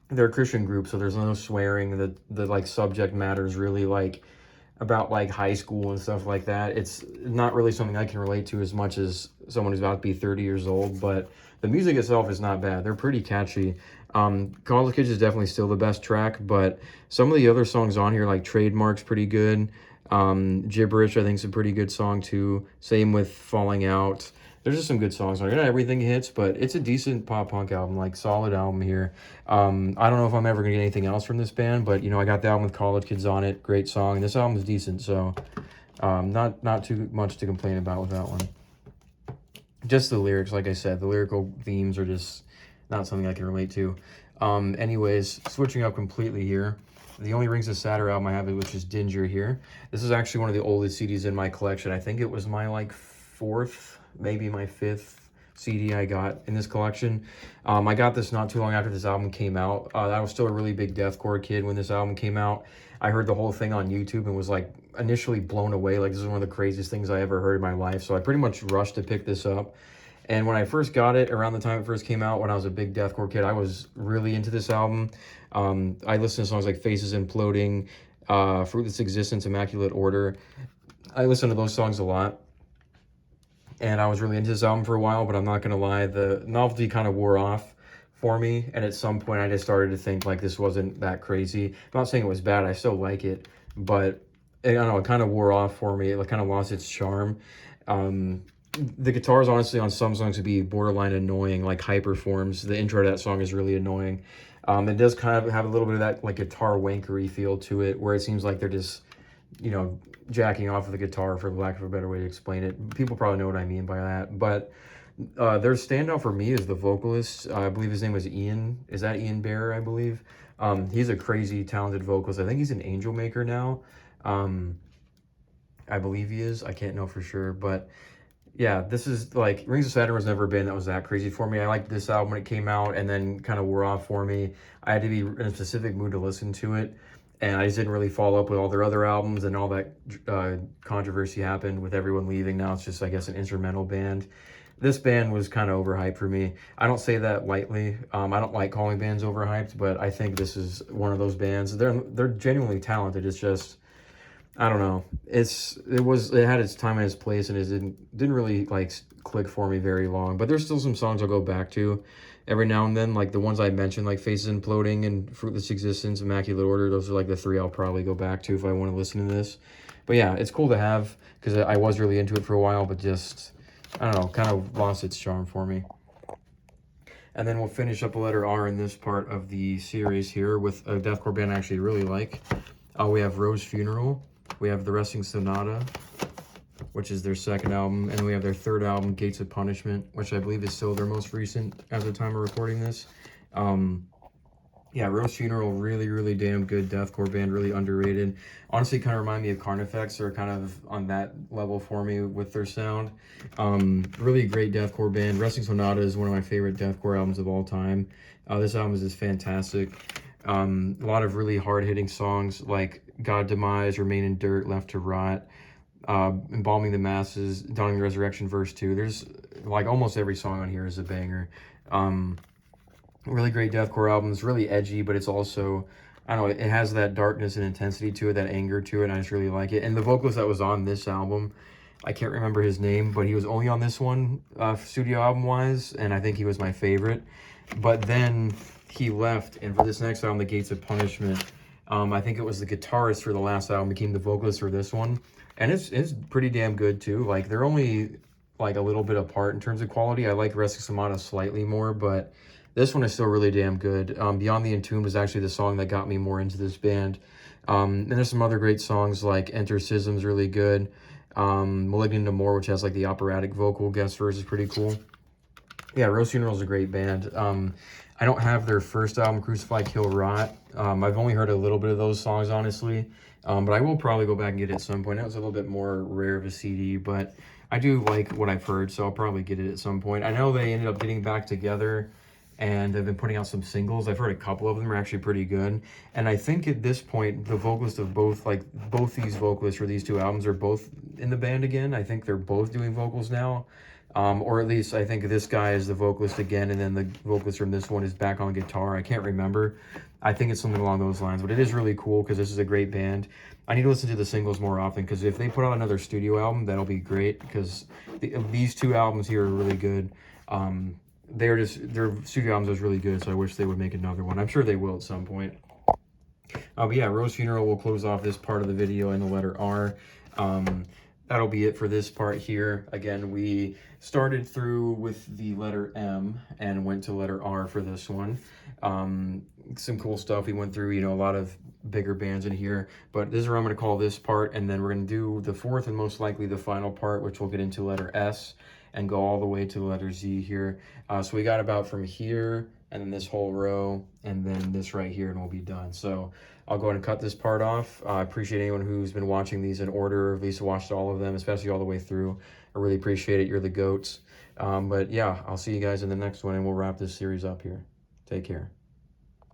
They're a Christian group, so there's no swearing. The like subject matter is really like about like high school and stuff like that. It's not really something I can relate to as much as someone who's about to be 30 years old, but the music itself is not bad. They're pretty catchy. College Kids is definitely still the best track, but some of the other songs on here, like Trademark's pretty good. Gibberish, I think, is a pretty good song too. Same with Falling Out. There's just some good songs on it. Not everything hits, but it's a decent pop punk album, like solid album here. I don't know if I'm ever gonna get anything else from this band, but you know, I got the album with College Kids on it. Great song. This album is decent, so not too much to complain about with that one. Just the lyrics, like I said, the lyrical themes are just not something I can relate to. Anyways, switching up completely here. The only Rings of Saturn album I have, which is Dinger here. This is actually one of the oldest CDs in my collection. I think it was my like 4th, maybe my 5th CD I got in this collection. I got this not too long after this album came out. I was still a really big deathcore kid when this album came out. I heard the whole thing on YouTube and was like initially blown away. Like, this is one of the craziest things I ever heard in my life. So I pretty much rushed to pick this up. And when I first got it, around the time it first came out, when I was a big deathcore kid, I was really into this album. I listened to songs like Faces Imploding, Fruitless Existence, Immaculate Order. I listened to those songs a lot. And I was really into this album for a while, but I'm not going to lie, the novelty kind of wore off for me. And at some point, I just started to think like this wasn't that crazy. I'm not saying it was bad. I still like it. But I don't know, it kind of wore off for me. It kind of lost its charm. The guitars, honestly, on some songs would be borderline annoying, like Hyperforms. The intro to that song is really annoying. It does kind of have a little bit of that like guitar wankery feel to it, where it seems like they're just, you know, jacking off of the guitar, for lack of a better way to explain it. People probably know what I mean by that. But their standout for me is the vocalist. I believe his name was Ian. Is that Ian Bearer, I believe? He's a crazy talented vocalist. I think he's an Angel Maker now. I believe he is. I can't know for sure, but yeah, this is like Rings of Saturn was never a band that was that crazy for me. I liked this album when it came out and then kind of wore off for me. I had to be in a specific mood to listen to it, and I just didn't really follow up with all their other albums, and all that controversy happened with everyone leaving. Now it's just, I guess, an instrumental band. This band was kind of overhyped for me. I don't say that lightly. I don't like calling bands overhyped, but I think this is one of those bands. They're genuinely talented. It's just, I don't know. It had its time and its place, and it didn't really like click for me very long. But there's still some songs I'll go back to every now and then, like the ones I mentioned, like Faces Imploding and Fruitless Existence, Immaculate Order. Those are like the 3 I'll probably go back to if I want to listen to this. But yeah, it's cool to have because I was really into it for a while, but just, I don't know, kind of lost its charm for me. And then we'll finish up a letter R in this part of the series here with a deathcore band I actually really like. We have Rose Funeral. We have The Resting Sonata, which is their 2nd album. And we have their 3rd album, Gates of Punishment, which I believe is still their most recent at the time of recording this. Yeah, Rose Funeral, really, really damn good deathcore band, really underrated. Honestly, kind of remind me of Carnifex. They're kind of on that level for me with their sound. Really great deathcore band. Resting Sonata is one of my favorite deathcore albums of all time. This album is just fantastic. A lot of really hard-hitting songs like God Demise, Remain in Dirt, Left to Rot, Embalming the Masses, Dawning the Resurrection, verse 2. There's like almost every song on here is a banger. Really great deathcore album. It's really edgy, but it's also, I don't know, it has that darkness and intensity to it, that anger to it, and I just really like it. And the vocalist that was on this album, I can't remember his name, but he was only on this one, studio album-wise, and I think he was my favorite. But then he left, and for this next album, The Gates of Punishment, I think it was the guitarist for the last album became the vocalist for this one, and it's pretty damn good too. Like, they're only like a little bit apart in terms of quality. I like Resting Sonata slightly more, but this one is still really damn good. Beyond the Entombed is actually the song that got me more into this band. And there's some other great songs like Enter Schism's really good. Malignant Amor, which has like the operatic vocal guest verse, is pretty cool. Yeah, Rose Funeral is a great band. I don't have their first album, Crucify, Kill, Rot. I've only heard a little bit of those songs, honestly. But I will probably go back and get it at some point. That was a little bit more rare of a CD, but I do like what I've heard, so I'll probably get it at some point. I know they ended up getting back together, and they've been putting out some singles. I've heard a couple of them are actually pretty good. And I think at this point, the vocalist of both these vocalists for these 2 albums are both in the band again. I think they're both doing vocals now. Or at least I think this guy is the vocalist again, and then the vocalist from this one is back on guitar. I can't remember. I think it's something along those lines, but it is really cool because this is a great band. I need to listen to the singles more often because if they put out another studio album, that'll be great because these 2 albums here are really good. Their studio albums was really good, so I wish they would make another one. I'm sure they will at some point. But yeah, Rose Funeral will close off this part of the video in the letter R. That'll be it for this part here. Again, we started through with the letter M and went to letter R for this one. Some cool stuff. We went through, you know, a lot of bigger bands in here, but this is where I'm going to call this part, and then we're going to do the 4th and most likely the final part, which we'll get into letter S and go all the way to the letter Z here. So we got about from here and then this whole row, and then this right here, and we'll be done. So I'll go ahead and cut this part off. I appreciate anyone who's been watching these in order, at least watched all of them, especially all the way through. I really appreciate it. You're the goats. But yeah, I'll see you guys in the next one, and we'll wrap this series up here. Take care.